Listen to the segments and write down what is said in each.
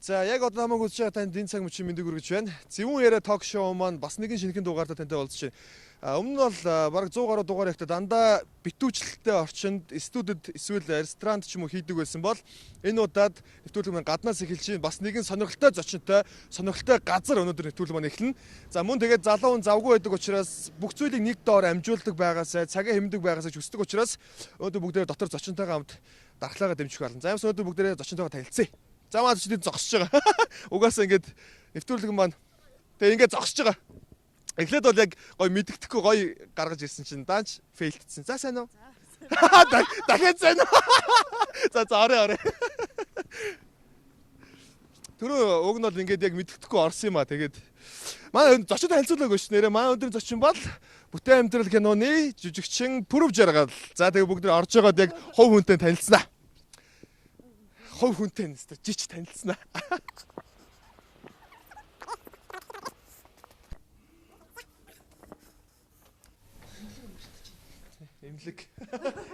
За яг одоо намайг үзэж байгаа танд энэ цаг мөчийн мэндийг хүргэж байна. Зөвүүн яриа ток шоу маань бас нэгэн шинэхэн дугаартай тантай уулзж байна. Өмнө нь бол бараг 100 гаруй дугаар ихтэй дандаа битүүчлэлтэй орчинд студид эсвэл ресторанд ч юм уу хийдэг байсан бол энэ удаад нэвтрүүлэг маань гаднаас эхэлж байна. Бас нэгэн сонирхолтой зочинтой, сонирхолтой газар өнөөдөр нэвтрүүлэг маань эхэлнэ. За мөн тэгээд залуу хүн завгүй байдаг учраас бүх зүйлийг нэг доор амжуулдаг байгаасаа, цагаа хэмндэг байгаасаа ч хүсдэг учраас өнөөдөр бүгдээ дотор зочинтойгоо хамт дархлаагаа дэмжих болно. За юмс өнөөдөр бүгдээ зочинтойгоо танилцъя. За маа ч тийм зогсож байгаа. Угаасаа ингээд нэвтрүүлэг маань тэгээ ингээд зогсож байгаа. Эхлээд бол яг гоё мэддэхгүй гоё гаргаж ирсэн чинь даанч фейлдсэн. За сайн уу? Дахиад сайн уу? За орой. Түрүү уг нь бол ингээд яг мэддэхгүй орсон юм а. Тэгээд манай зочин танилцуулаагүй ш. Нэрээ манай өндөр зочин бол Бүтээн амьдрал киноны жүжигчин Пүрэв Жаргал. За тэгээ бүгд орж байгаад яг хов хүнтэй танилцсанаа. Хов хүнтэй нэстэ жич танилцсанаа. Эмлэг.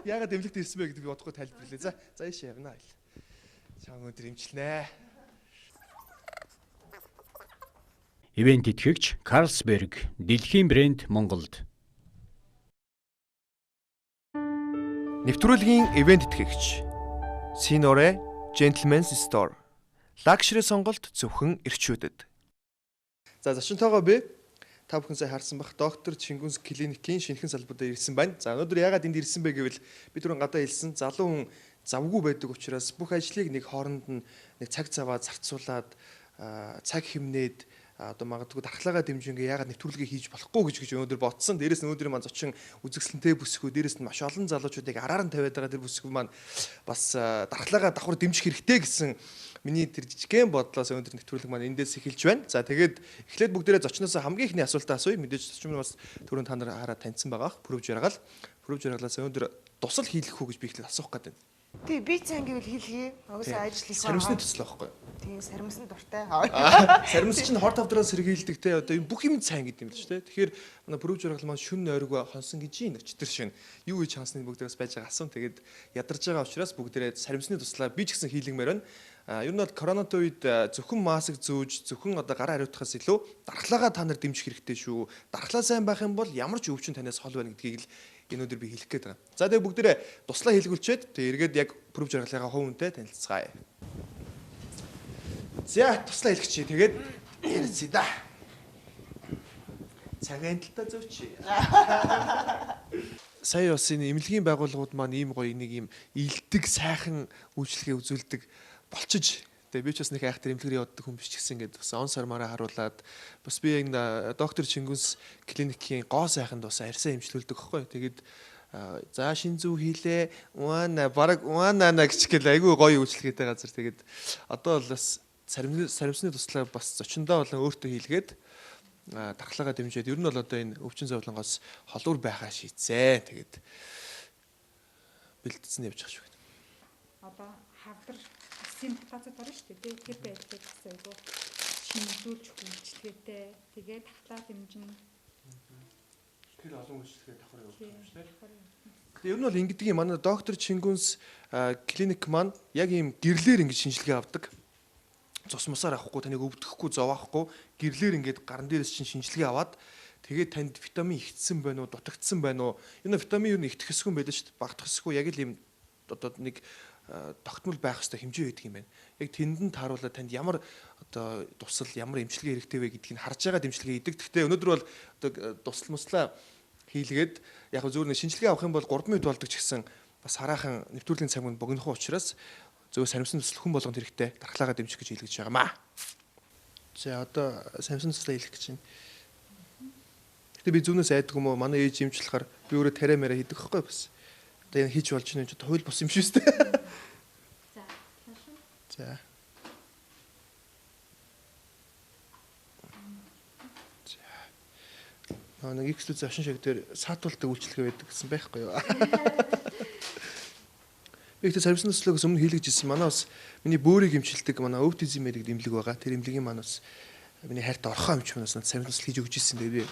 Яагаад эмлэгт ирсэн бэ гэдэг би бодохгүй тайлбарлая. За ийш явна. Чам өндөр имчилнэ. Ивент итгэгч Carlsberg, дэлхийн брэнд Монголд. Нэвтрүүлгийн ивент итгэгч Sinore Gentlemen's Store. Luxury сонголт зөвхөн эрчүүдэд. За зочинтойгоо би та бүхэн сая харсан бах доктор Чингүнс клиникийн шинэхэн салбарт ирсэн байна. За өнөөдөр яагаад энд ирсэн бэ гэвэл би түрүүн гадаа хэлсэн залуу хүн завгүй байдаг учраас бүх ажлыг нэг хооронд нь нэг цаг цаваа зарцуулаад цаг хэмнээд одоо магадгүй дархлаагаа дэмжингээ яагаад нэвтрүүлгээ хийж болохгүй гэж өнөөдөр бодсон. Дээрээс нь өнөөдөр маань зочин үзэгсэлнтэй бүсгүй, дээрээс нь маш олон залуучуудыг араар нь тавиад байгаа тэр бүсгүй маань бас дархлаагаа давхар дэмжих хэрэгтэй гэсэн миний тэр жижигхэн бодлоос өнөөдөр нэвтрүүлэг маань эндээс эхэлж байна. За тэгээд эхлээд бүгдээрээ зочноос хамгийн ихний асуултаа асууя. Мэдээж зочин бас түрүүн та нар хараад таньсан байгаа. Пүрэв Жаргал. Пүрэв Жаргалаас өнөөдөр тусал хийлгэх үү гэж би ихлээр асуух гэдэг. Тий, би цаан гэвэл хэлхий. Угсаа ажил хийх. Саримсны төсөл байхгүй юу? Тийм, саримсан дуртай. Саримс чинь хор тавдраа сэргийлдэг те одоо юм бүх юм сайн гэдэг юм л ч те. Тэгэхээр манай Пүрэв Жаргал маань шүн нойргоо хонсон гэж өчтөр шин. Юу гэж хонсныг бүгдээс байж байгаа асуун. Тэгээд ядарч байгаа учраас бүгдээрээ саримсны туслаа би ч гэсэн хийлгэмээр байна. Ер нь бол коронавитой үед зөвхөн маск зүүж, зөвхөн одоо гараа хариуцахаас илүү дархлаагаа та нар дэмжих хэрэгтэй шүү. Дархлаа сайн байх юм бол ямар ч өвчин танаас хол байна гэдгийг л өнөөдөр би хэлэх гээд байгаа. За тэгээ бүгдээрээ туслаа хэлгүүлчихэд тэгээ эргээд яг Пүрэв Жаргалынхаа хов хүнтэй танилцгаая. За туслаа хэлгчээ. Тэгээд ярьцъя да. Цагаан талтай зөвчий. Сая бас энэ эмнэлгийн байгууллагууд маань ийм гоё нэг юм илдэг сайхан үйлчлэгээ үзүүлдэг болчиж. Тэгээ би ч бас нэг айхтар эмнэлгээр явдаг хүн биш ч гэсэн ингээд бас он сармаараа харуулад бас би энэ доктор Чингүнс клиникийн гоо сайханд бас арьсаа эмчлүүлдэг байхгүй. Тэгээд за шин зүү хийлээ. Бараг гिचгэл айгүй гоё үйлчлэгээтэй газар. Тэгээд одоо бол бас саримсны туслаа бас зочиндоо болон өөртөө хийлгээд дархлаагаа дэмжиж ер нь бол одоо энэ өвчин зовлонгоос холуур байхаа шийдсэн. Тэгээд бэлдсэн явж байгаа шүү. Одоо хавдар эсийн татацад орно шүү дээ. Тэр байдлыг бас айгүй шинжлүүлж үйлчлэгээтэй. Тэгээд татлаа дэмжин. Тэр олон үйлчлэгээ давхар явуулдаг юм шүү дээ. Тэгээд ер нь бол ингэдэг юм манай доктор Чингүнс клиник маань яг ийм гэрлэр ингэж шинжилгээ авдаг. Цус мусаар авахгүй, таныг өвдөхгүй, зовохгүй гэрлэр ингээд гарн дээрээс чинь шинжилгээ аваад тэгээд танд витамин ихтсэн байна уу, дутагдсан байна уу? Энэ витамин юу нэгтгэх хэсгүй байдаг шүү дээ. Багтах хэсгүй яг л ийм одоо нэг тогтмол байх хэвээр хэмжээ байдаг юм байна. Яг тэндэн тааруулаад танд ямар одоо тусал, ямар эмчилгээ хэрэгтэй вэ гэдгийг харж байгаа дэмжлэгээ идэг. Гэхдээ өнөөдөр бол одоо тусал муслаа хийлгээд яг зөвхөн шинжилгээ авах юм бол 3 минут болдог ч гэсэн бас хараахан нэвтрүүлгийн цаг мөн богинох учраас зөв саримсан туслах хүн болгонд хэрэгтэй дархлаагаа дэмжих гэж хэлгэж байгаамаа. За одоо саримсан туслаа хэлэх гэж байна. Гэтэ би зүнээс айдаг юм уу? Манай ээж эмчлэхээр би өөрөө тарай мэрэ хийдэг байхгүй бас. Одоо энэ хийж болж байна ч хууль бус юм шүү дээ. За. Нэг X-лүү зовшин шиг дээр саатуулдаг үйлчлэгээ байдаг гэсэн байхгүй юу? Би ихтэй саримсан туслаагаас өмнө хийлгэж ирсэн. Манай бас миний бөөрийг эмчилдэг манай өвтизмэрийг дэмлэг байгаа. Тэр эмнэлгийн маань бас миний хайртай орхоо эмч манаас саримсан тусал хийж өгч ирсэн. Тэгээ би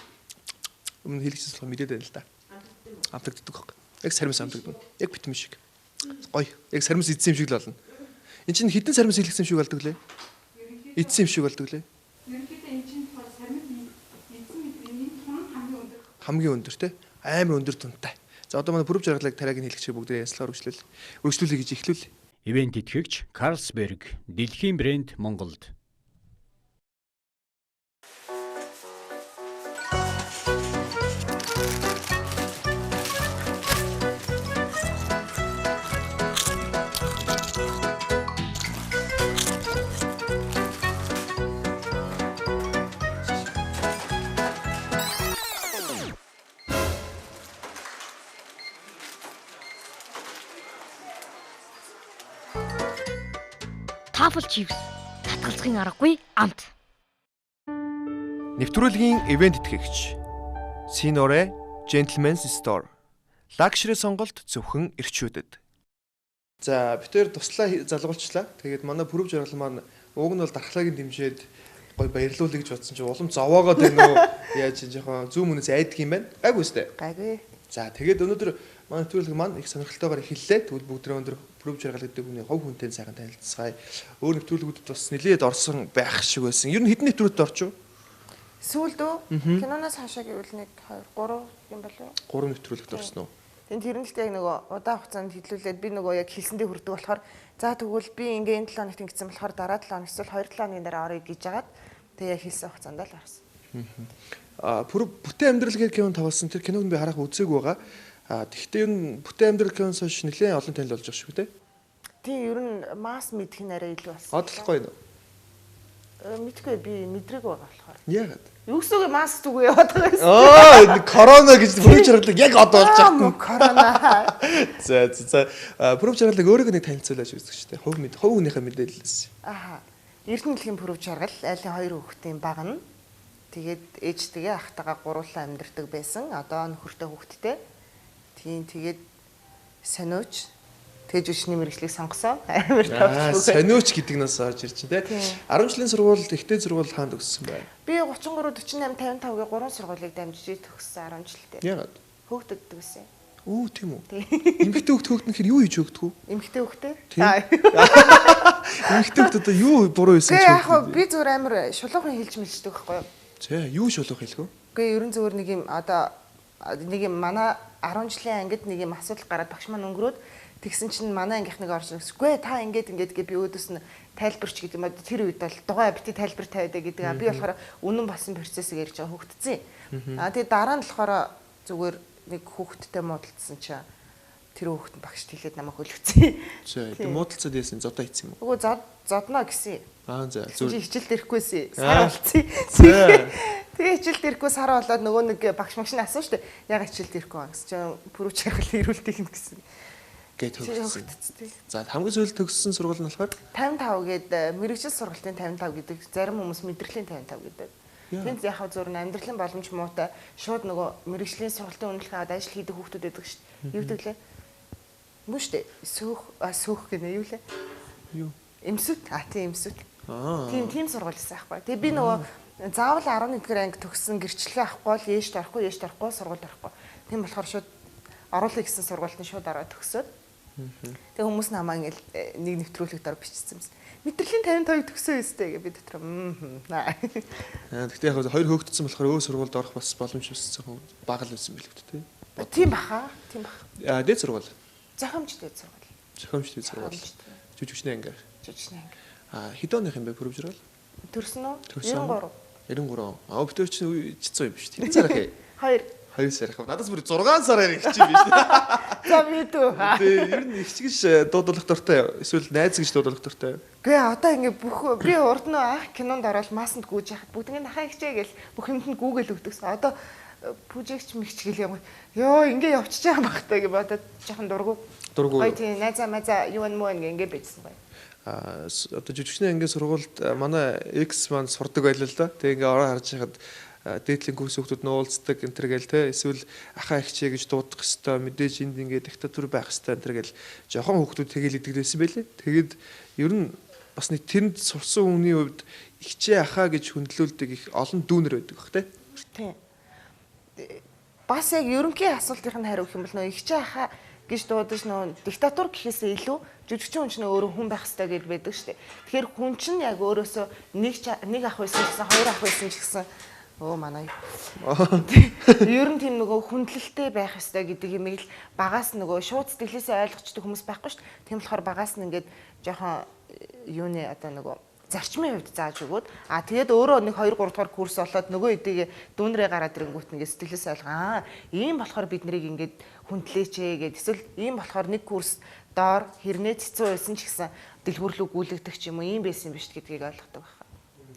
өмнө хийлгэжсэн болохоор мэдээд байна л да. Амтагддаг байхгүй. Яг саримсан амтагдана. Яг витамин шиг. Гоё. Яг саримс идсэн юм шиг л болно. Энд чинь хитэн саримс хийлгэсэн юм шиг болдог лээ. Эдсэн юм шиг болдог лээ. Ерөнхийдөө энэ чинь болохоор сармид эзэн мэдрийн тун хамгийн өндөр. Хамгийн өндөр те. Аймаг өндөр тунтай. За одоо манай бүрв жаргалыг тариагийн хэлэгчээр бүгдээ яслахаар үргэлжлүүлээ гэж эхлүүлээ. Ивент итгэгч Carlsberg дэлхийн брэнд Монголд. Тафл чипс татгалзахын аргагүй амт. Нэвтрүүлгийн ивент итгэгч Sinore Gentlemen's Store. Лагшри сонголт зөвхөн эрчүүдэд. За битээр туслаа залгуулчлаа. Тэгээд манай бүрв жаргал маань уг нь бол дархлаагийн дэмжээд гой баярлуулъя гэж бодсон чинь улам зовоогоод байна уу? Яаж жоохон зүүн мөнөөс айдаг юм байна. Гайгүй үстэй. Гайгүй. За тэгээд өнөөдөр манай нэвтрүүлэг маань их сонирхолтойгоор эхэллээ. Тэгвэл бүгд өнөөдөр бүрв жаргал гэдэг хүний хов хүнтэй сайхан танилцгаая. Өөр нэвтрүүлгүүдэд бас нэлээд орсон байх шиг байсан. Ер нь хэдэн нэвтрүүлэгт орчих вэ? Сүүлд үү? Киноноос хашаа гэвэл 1 2 3 юм болов уу? 3 нэвтрүүлэгт орсон уу? Тэнд тэрнэлтэй яг нөгөө удаан хугацаанд хөдлүүлээд би нөгөө яг хэлсэндээ хүрдэг болохоор за тэгвэл би ингээ энэ 7 хоногт ингэсэн болохоор дараа 7 хоног эсвэл 2 7 хоногийн дараа орё гэж жагаад тэгээ яг хэлсэн хугацаанд л орсон. Бүтэн амьдрал гэх кино тавалсан тэр киног би харах үзээгүй байгаа. Тэгэхдээ ер нь бүтэн амьдрал киноос хойш нэлээд олон танил болж байгаа шүү дээ. Тийм ер нь масс мэдэх нь арай илүү болсон. Одлохгүй юу? Мэдгүй би мэдрээгүй байгаа болохоор. Яагаад? Юу гэсэн үг масс зүгөө яваад байгаа юм. Аа, корона гэж бүрв жаргалыг яг одоо болж байгаа. Корона. За. Бүрв жаргалыг өөрөөгөө нэг танилцуулаач үзэх шүү дээ. Хов хүнийхээ мэдээлэлээс. Аха. Эрдэнэлгийн бүрв жаргал айлын 2 хүүхдийн баг нь. Тэгээд ээжтэйгээ ахтайгаа гуруулаа амьдардаг байсан. Одоо нөхөртэй хүүхдтэй. Тэгээд сониуч тэгж өшний мэргэжлийг сонгосон. Амар тавчгүй. Сониуч гэдэг нас орж ирж байна те. 10 жилийн сургууль, ихтэй сургууль хаанд өгсөн байна. Би 33 48 55-гийн 3 сургуулийг дамжиж төгссөн 10 жилдээ. Яагаад? Хөөгдөгдөг гэсэн. Үу тийм үү. Эмэгтэй хүүхд хөөгдөнөхөр юу хийж хөөгдөх үү? Эмэгтэй хүүхдээ? Эмэгтэй хүүхд одоо юу буруу хийсэн ч яг би зүгээр амар шулуухан хэлж мэлждэг байхгүй юу? За юу шулуух хэлгөө? Үгүй ерөн зүгээр нэг юм одоо нэг юм манай 10 жилийн ангид нэг юм асуудал гараад багш маань өнгөрөөд тэгсэн чинь манай ангийнхныг орж ирсэхгүй та ингээд гэ би өөдөөс нь тайлбарч гэдэг юм аа тэр үед бол дугаа бити тайлбар тавиадаа гэдэг. Би болохоор үнэн болсон процессыг ярьж байгаа хүүхдцэн. Тэгээд дараа нь болохоор зүгээр нэг хүүхдтэй муудалцсан чинь тэр хүүхэд багшд хэлээд намайг хөлөгцсөн. За тэгээд муудалцаад яасан зодоо хийсэн юм уу? Үгүй зодноо гэсэн. За зүгээр хичээлд ирэхгүйсэн. Сар болцсон. Тэгээ хичээлд ирэхгүй сар болоод нөгөө нэг багш магш нь асууж штэ. Яг хичээлд ирэхгүй байгаа гэсэн чинь бүрүү чаргал ирүүлдэг юм гэсэн. Гэт төгссөн. За хамгийн сүүлд төгссөн сургууль нь болохоор 55 гээд мэрэгжил сургалтын 55 гэдэг зарим хүмүүс мэдрэлийн 55 гэдэг. Тэнд яг зур нь амьдралын боломж муутай шууд нөгөө мэрэгжлийн сургалтын үнэлгээ аваад ажил хийдэг хүүхдүүд байдаг шүү дээ. Юу гэвэл мөн шүү дээ. Сүүх гэнэ юу лээ? Юу? Эмсүт. Тийм эмсүт. Тийм сургууль байсан байхгүй. Тэгээ би нөгөө заавал 11-р анги төгссөн гэрчлэгээ авахгүй бол ээжд орохгүй сургуульд орохгүй. Тийм болохоор шууд оруулах гэсэн сургуульд нь шууд ороод төгсөөд. Тэгээ хүмүүс намаа ингээл нэг нэвтрүүлэгт ор бичсэн юмс. Мэдрэлийн 55-ыг төгсөө өстэй гэ би дотор. Гэхдээ яг хоёр хөөгдсөн болохоор өөр сургуульд орох бас боломж өссөн бага л байсан билүү дээ. Тийм баха. Дээд сургууль. Зохиомжтой сургууль. Зохиомжтой сургууль. Жүжигчний анги. Жүжигчний анги. Хэд оных юм бэ бүрв жаргал? Төрсөн үү? 93. 93. Битэр чинь жицсан юм биш тийм царах. 2 сар яг. Надаас бүр 6 сараар ихчих юм биш. За мэдүү. Тэгээ ер нь ихчгэж дуудуулах дуртай эсвэл найз гэж дуудуулах дуртай. Гээ одоо ингэ бүх би урд нь кинонд ороод маасанд гүйж яхад бүгднийг нахаа ихчээ гэл бүх юмд нь гүүгэл өгдөгсөн. Одоо пүжигч мэгч гэл юм. Йоо ингэ явчихж байгаа багтаа гэж бодоод жоохон дургу. Гоё тийм найзаа юу юм ингэ байжсан гоё. Одоо жүжигчний ангийн сургуульд манай X маань сурдаг байлаа л да. Тэгээ ингээ ороо харж хахад дээдлийн курс хүүхдүүд нь уулздаг энэ төр гэл те эсвэл ахаа ихчээ гэж дуудах хэвээр мэдээж энд ингээ диктатур байх хэвээр энэ төр гэл жоохон хүүхдүүд тэгэл идэгдсэн байлээ. Тэгээд ер нь бас нэг тэнд сурсан хүний хувьд ихчээ ахаа гэж хөндлөлдөг их олон дүүнер байдаг бах те. Тийм. Бас яг ерөнхий асуултын хариу гэх юм бол нөө ихчээ ахаа гэж дуудаж нөө диктатур гэхээсээ илүү жүжигчин хүн чинь өөрөө хүн байх хэрэгтэй гэж байдаг шүү дээ. Тэгэхээр хүн чинь яг өөрөөсөө нэг ах байсан гэсэн хоёр ах байсан ч гэсэн манай. Ер нь тийм нөгөө хүндлэлтэй байх хэрэгтэй гэдэг юм ил багаас нөгөө шууд сэтгэлээсээ ойлгочтой хүмүүс байхгүй шүү дээ. Тийм болохоор багаас нь ингээд жоохон юуны одоо нөгөө зарчмын хувьд зааж өгөөд тэгээд өөрөө нэг 2 3 дугаар курс болоод нөгөө эдийг дүүнрээ гараад ирэнгүүт нэгээ сэтгэлээсээ ойлгоо. Ийм болохоор бид нарыг ингээд хүндлээч гэд эсвэл ийм болохоор нэг курс доор хэрнээ цэцүү байсан ч гэсэн дэлгүүрлүү гүйлгдэх ч юм уу ийм байсан биш гэдгийг ойлгодог байна.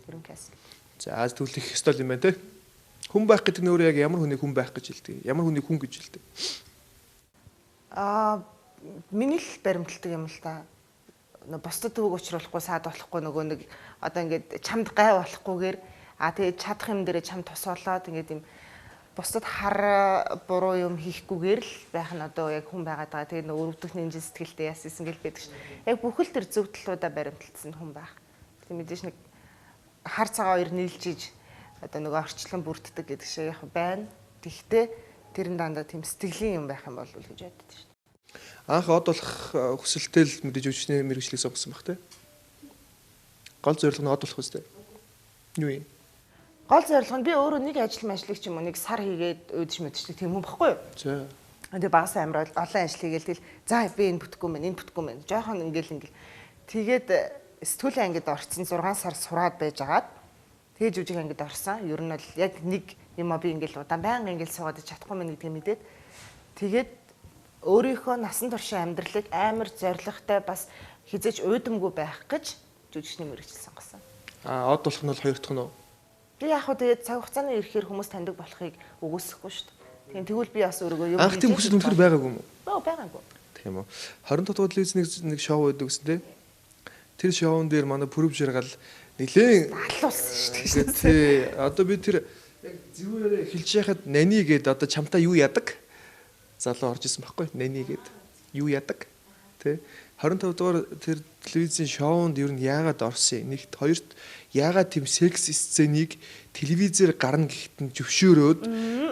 Ерөнхийдөө. За тэгвэл их стол юм байна те. Хүн байх гэдэг нь өөрөө яг ямар хүнийг хүн байх гэж хэлдэг. Ямар хүнийг хүн гэж хэлдэг. Миний л баримталдаг юм л та. Бусдад төвөг учруулахгүй саад болохгүй нөгөө нэг одоо ингээд чамд гай болохгүйгээр тэгээд чадах юм дээрээ чам тусаалаад ингээд юм бусдад хар буруу юм хийхгүйгээр л байх нь одоо яг хүн байгаад байгаа. Тэгээд нөгөө өвдөх нэмжин сэтгэлтэй яасан гэл байдаг шүү. Яг бүхэл төр зөв талуудаа баримталсан хүн байх. Тэгээд мэдээж нэг хар цагаан хоёр нийлжиж одоо нөгөө орчлон бүрддэг гэдэг шиг яг байна. Тэгтээ тэрэн дандаа тийм сэтгэлийн юм байх юм бол гэж боддог шүү. Анх од болох хүсэлтэй л мэдээж өвчний мэрэгчлийг сонгосон баг те. Гол зорилго нь од болох үстэй. Юу юм? Гол зорилго нь би өөрөө нэг ажлыг ч юм уу нэг сар хийгээд өөдөж мэдчихдэг тийм хүн баггүй юу? За. Тэгээ багаас амар олон ажил хийгээл тэгэл за би энэ бүтэхгүй мэн. Жохон ингээл. Тэгээд сэтгүүлийн ангид орцсон 6 сар сураад байжгаад тэгээ жүжиг ангид орсон. Ер нь бол яг нэг юм би ингээл удаан байнга ингээл суугаад чадахгүй мэн гэдгийг мэдээд тэгээд өөрийнхөө насан туршийн амьдралыг амар зоригтой бас хизээч уйдамгүй байх гэж жүжигчний мэргэжил сонгосон. Од болох нь бол хоёр дахь нь уу? Би яг хөө тэгээд цаг хугацааны ирэхээр хүмүүс таньдаг болохыг үгүйсэхгүй шүү дээ. Тэгвэл би бас өөрийгөө юм анх тийм хүсэл үнэхээр байгаагүй юм уу? Байгаагүй. Тийм үү. 22 дугаар телевизний нэг шоу байдаг гэсэн тий. Тэр шоун дээр манай Пүрэв Жаргал нэлээд алуулсан шүү дээ. Тий. Одоо би тэр яг зөвөөрөө хэлж яхад нани гээд одоо чамтай юу яадаг? Залуу орж исэн байхгүй нани гээд юу яадаг тий 25 дугаар тэр телевизийн шоунд ер нь яагаад орсон нэгт хоёрт яагаад тийм секс сценийг телевизээр гарна гэхэд нь зөвшөөрөөд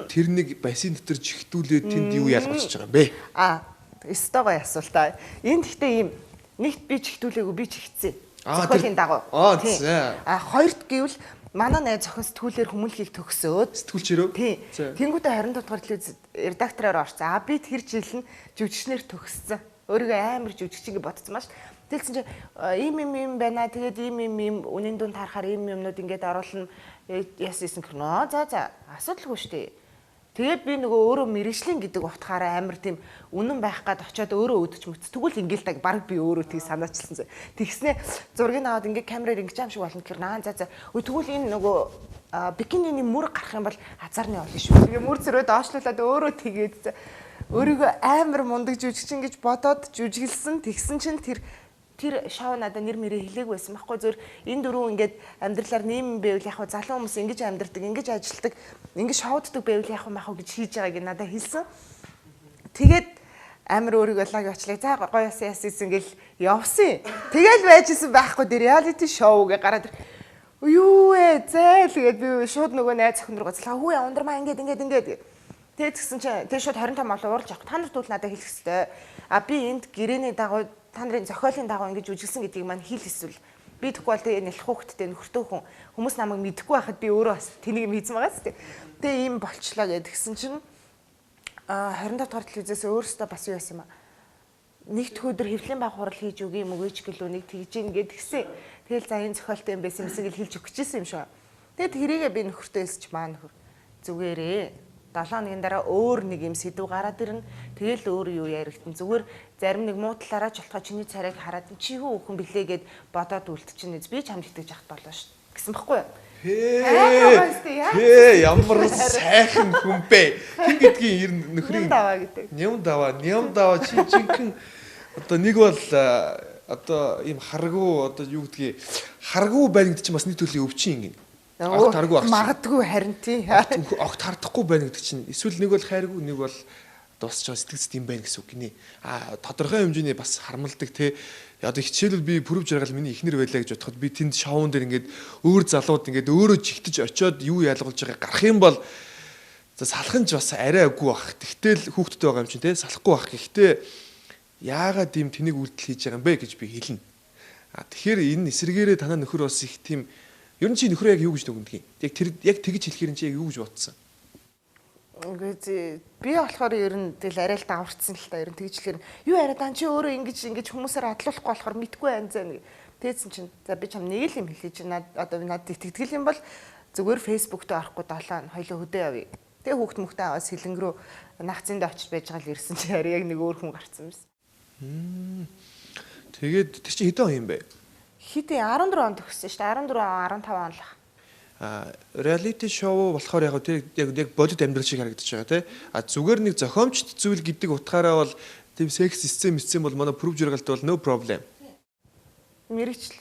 тэр нэг бассейн дотор жигтүүлээд тэнд юу ялгуулж байгаа юм бэ стогоо асуултаа энд гэхдээ ийм нэгт би жигтүүлээгүй би чигтсэн зохиолын дагуу хоёрт гэвэл манай найз зохион сэтгүүлээр хүмүүлхийг төгсөөд сэтгүүлчээрөө тий. Тэнгүүтээ 22 дугаар телевиз редактороор орсон. Би тэр жил нь жүжигчнэр төгссөн. Өөрийгөө амар жүжигч гэж бодсон маш. Тэгсэн чинь ийм байна. Тэгээд ийм үнэн дүн тарахаар ийм юмнууд ингээд оруулна. Яасан гэнэ. За асуудалгүй шүү дээ. Тэгээд би нөгөө өөрөө мэрэгжлийн гэдэг утгаараа амар тийм үнэн байх гад очиод өөрөө өдөж мөц. Тэгвэл ингээл таг баг би өөрөө тийг санаачилсан. Тэгснэ зургийг аваад ингээд камераар ингэж юм шиг болно гэхээр за. Тэгвэл энэ нөгөө бикинины мөр гарах юм бол хазаарны олно шүү. Тэгээ мөр зөрөө доошлуулад өөрөө тэгээд өөрийгөө амар мундаг жүжигчин гэж бодоод жүжиглсэн. Тэгсэн чинь тэр шоу надад нэр мэрээ хэлээгүй байсан байхгүй зөв энэ дөрөв ингээд амьдралаар нэм байвал яг залуу хүмүүс ингэж амьдрдаг ингэж ажилдаг ингэж шоуддаг байвал яг махаа гэж хийж байгааг надад хэлсэн. Тэгээд амар өөрийгөө лаг очлаа за гоё яасан гэл явсан. Тэгэл байжсэн байхгүй тэр реалити шоу гэ гараад юу зээл тэгээд би шууд нөгөө найз охин руу гацлаа хүү ундрмаа ингээд тэгээд тэгсэн чинь тэр шууд 25 мал уурж авах та нарт бол надад хэлэх хэвээр би энд гэрээний дагуу та нарын зохиолын дагуу ингэж үжилсэн гэдгийг маань хэл эсвэл би тэгэхгүй бол тэгээ нэлэх хүүхэдтэй нөхөртөө хүмүүс намайг мэдэхгүй байхад би өөрөө бас тэнийг юм хийсэн байгаа зү. Тэгээ ийм болчлаа гэдгсэн чинь 25 дугаар телевизээс өөрөөсөө бас юу байсан юм аа. Нэгд өдөр хэвлэлийн баг хурал хийж өгье юм өгөөч гэлөө нэг тэгж ийн гэдгсэн. Тэгэл за энэ зохиолтой юм байсан юмсыг хэлж өгч гэсэн юм шүү. Тэгэд тэрийгээ би нөхөртөө хэлсэж маа нөхөр зүгээрээ 7 хоногийн дараа өөр нэг юм сэдв гараад ирнэ. Тэгэл өөр юу яригдсан. Зүгээр зарим нэг муу талаараа ч болохоо чиний царайг хараад чи юу өхөн блэ гэд бодоод үлдчихнэ. Би ч хамт итгэж яхад болоо ш. Гэсэн баггүй юу? Ямар сайхан хүн бэ. Хин гэдгийг ер нь нөхрийн ням даваа чи жинхэнэ одоо нэг бол одоо ийм харгуу одоо юу гэдгийг харгуу байна гэдэг чинь бас нийт төрлийн өвчин юм. Огт харгуу багч. Магадгүй харин тий. Огт хардахгүй байна гэдэг чинь эсвэл нэг бол хайргүй нэг бол дуусч байгаа сэтгэл зүйн юм байна гэсэн үг гинэ. Тодорхой хэмжээний бас харамлдаг те. Одоо хичээлэл би Пүрэв Жаргал миний эхнэр байлаа гэж бодоход би тэнд шоуун дээр ингээд өөр залууд ингээд өөрөө жигтэж очиод юу ялгуулж байгаа гарах юм бол за салах нь ч бас арай үгүй бах. Тэгтэл хүүхдтэй байгаа юм чинь те салахгүй бах. Гэхдээ яагаад ийм тэнийг үйлдэл хийж байгаа юм бэ гэж би хэлнэ. Тэгэхээр энэ эсрэгээрээ танаа нөхөр бас их тийм ер нь чи нөхөр яг юу гэж дүгнэдэг юм? Яг тэгж хэлэхээр чи яг юу гэж бодсон? Ингээд би болохоор ер нь тэгэл арай л даварцсан л та ер нь тэгжлэхээр юу яриад ан чи өөрөө ингэж хүмүүсээр адлуулахгүй болохоор мэдгүй байна зэ. Тэгээдсэн чинь за би чам нэг л юм хэлье чи одоо надад итгэдэг юм бол зүгээр фэйсбүүк дээр орохгүй 7 хоёлоо хөдөө явъя. Тэгээ хүүхд мөхтэй аваад сэлэнг рүү нагцынд очиж байж байгаа л ирсэн чи харин яг нэг өөр хүн гарцсан байсан. Тэгээд тэр чи хэдэн он юм бэ? Хитэ 14 онд төгссөн шүү дээ. 14 15 он л. Reality show болохоор яг яг бодит амьдрал шиг харагдаж байгаа тий. Зүгээр нэг зохиомжт зүйл гэдэг утгаараа бол тийм секс сцен бол манай proof жиргалт бол no problem. Мэргэжл.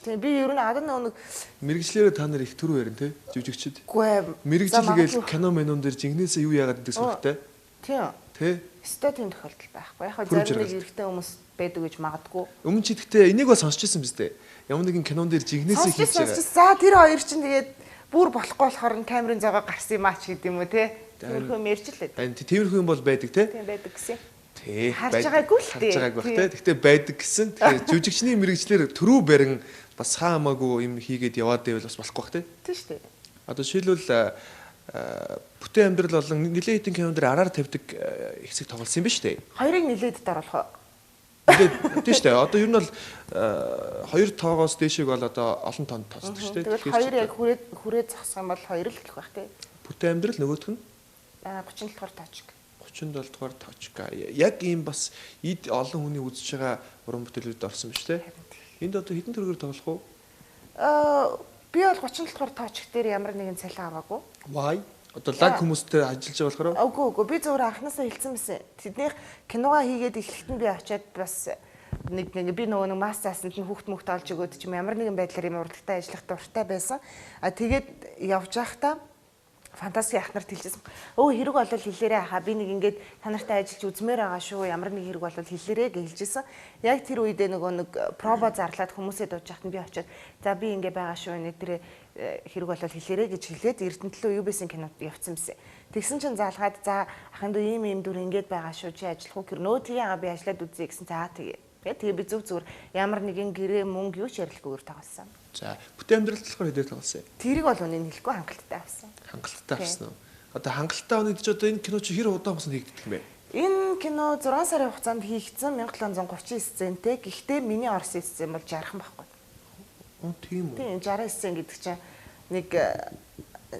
Тэгээ би ер нь адаа нэг мэргэжлээрээ та нар их түрүү ярина тий. Жүжигчд. Үгүй мэргэжил гээл кино мэнон дээр жинхнээсээ юу яагаад гэдэг сүрхтэй. Тийм. Тий. Өстой тийм тохиолдол байхгүй. Яг зарим нэг эрэгтэй хүмүүс байдаг гэж магадгүй. Өмнө ч идэхтэй энийг бас сонсч ирсэн биз дээ. Ямар нэгэн кинон дээр жигнэсээ хийж байгаа. За тэр хоёр чинь тэгээд бүр болохгүй болохоор камерын зогоо гарсан юм ач гэдэг юм уу те. Тиймэрхүү мэрчлээ. Тиймэрхүү юм бол байдаг те. Тийм байдаг гэсэн. Тий. Харж байгаагүй л тий. Харж байгааг бах те. Гэхдээ байдаг гэсэн. Тэгэхээр жүжигчний мэрэгчлэр төрүү барин бас хаамаагүй юм хийгээд яваад байвал бас болохгүй бах те. Тийм шүү дээ. Одоо жишээлбэл бүтээн амьдрал болон нэлээд хэдэн кинон дээр араар тавьдаг хэсэг тоглосон юм ба шүү дээ. Хоёрыг нэлээд дараалах. Тийм шүү дээ. Одоо ер нь бол 2 тоогоос дээшийг бол одоо олон тоонд тооцдог шүү дээ. Тэгэхээр хоёр яг хүрээ зогсох юм бол 2 л хэлэх байх тий. Бүтээн амьдрал нөгөөх нь 37 дугаар точк. 37 дугаар точк. Яг ийм бас эд олон хүний үзэж байгаа уран бүтээлүүд орсон ба шүү дээ. Энд одоо хэдэн төгрөгөөр тоглох уу? Би бол 37 дугаар точк дээр ямар нэгэн цалин аваагүй. Why? Одоо лаг хүмүүстэй ажиллаж байгаа болохоор үгүй би зөвхөн анхнаасаа хэлсэн байсан. Тэднийх киногаа хийгээд эхлэлт нь би очиад бас нэг би нөгөө мас заасанд нь хүүхд мөхт олж өгөөд ч юм ямар нэгэн байдлаар юм урлагтай ажиллах дуртай байсан. Тэгээд явж байхдаа фантастик ахнарт хэлжсэн. Хэрэг болол хэлээрээ хаа би нэг ингээд та нартай ажиллаж үзмээр байгаа шүү. Ямар нэг хэрэг болол хэлээрээ гэж хэлжсэн. Яг тэр үедээ нөгөө нэг проба зарлаад хүмүүсээ дууж яхад би очиод за би ингээд байгаа шүү. Тэр хэрэг болол хэлээрээ гэж хэлээд Эрдэнэтлөө UB-ийн кинод явцсан байсан. Тэгсэн чинь заалгаад за ахын дүү ийм дүр ингээд байгаа шүү. Чи ажиллах уу гэр нөө тэгээ би ажиллаад үзье гэсэн. За тэгээ би зүг зүгээр ямар нэгэн гэрээ мөнгө юу ч ярилгүйгээр тоглосон. За бүтээн амьдрал болохоор хэдээр тоглосон юм? Тэрийг бол үнэн хэлэхгүй хангалттай авсан. Хангалттай авсан уу? Одоо хангалттай өнөд ч одоо энэ кино чи хэр удаан хугацаанд хийгдэх юм бэ? Энэ кино 6 сарын хугацаанд хийгдсэн 1739 сцентэй. Гэхдээ миний орсон сцен бол 60 байхгүй. Тийм үү? Тийм 60 сцен гэдэг чинь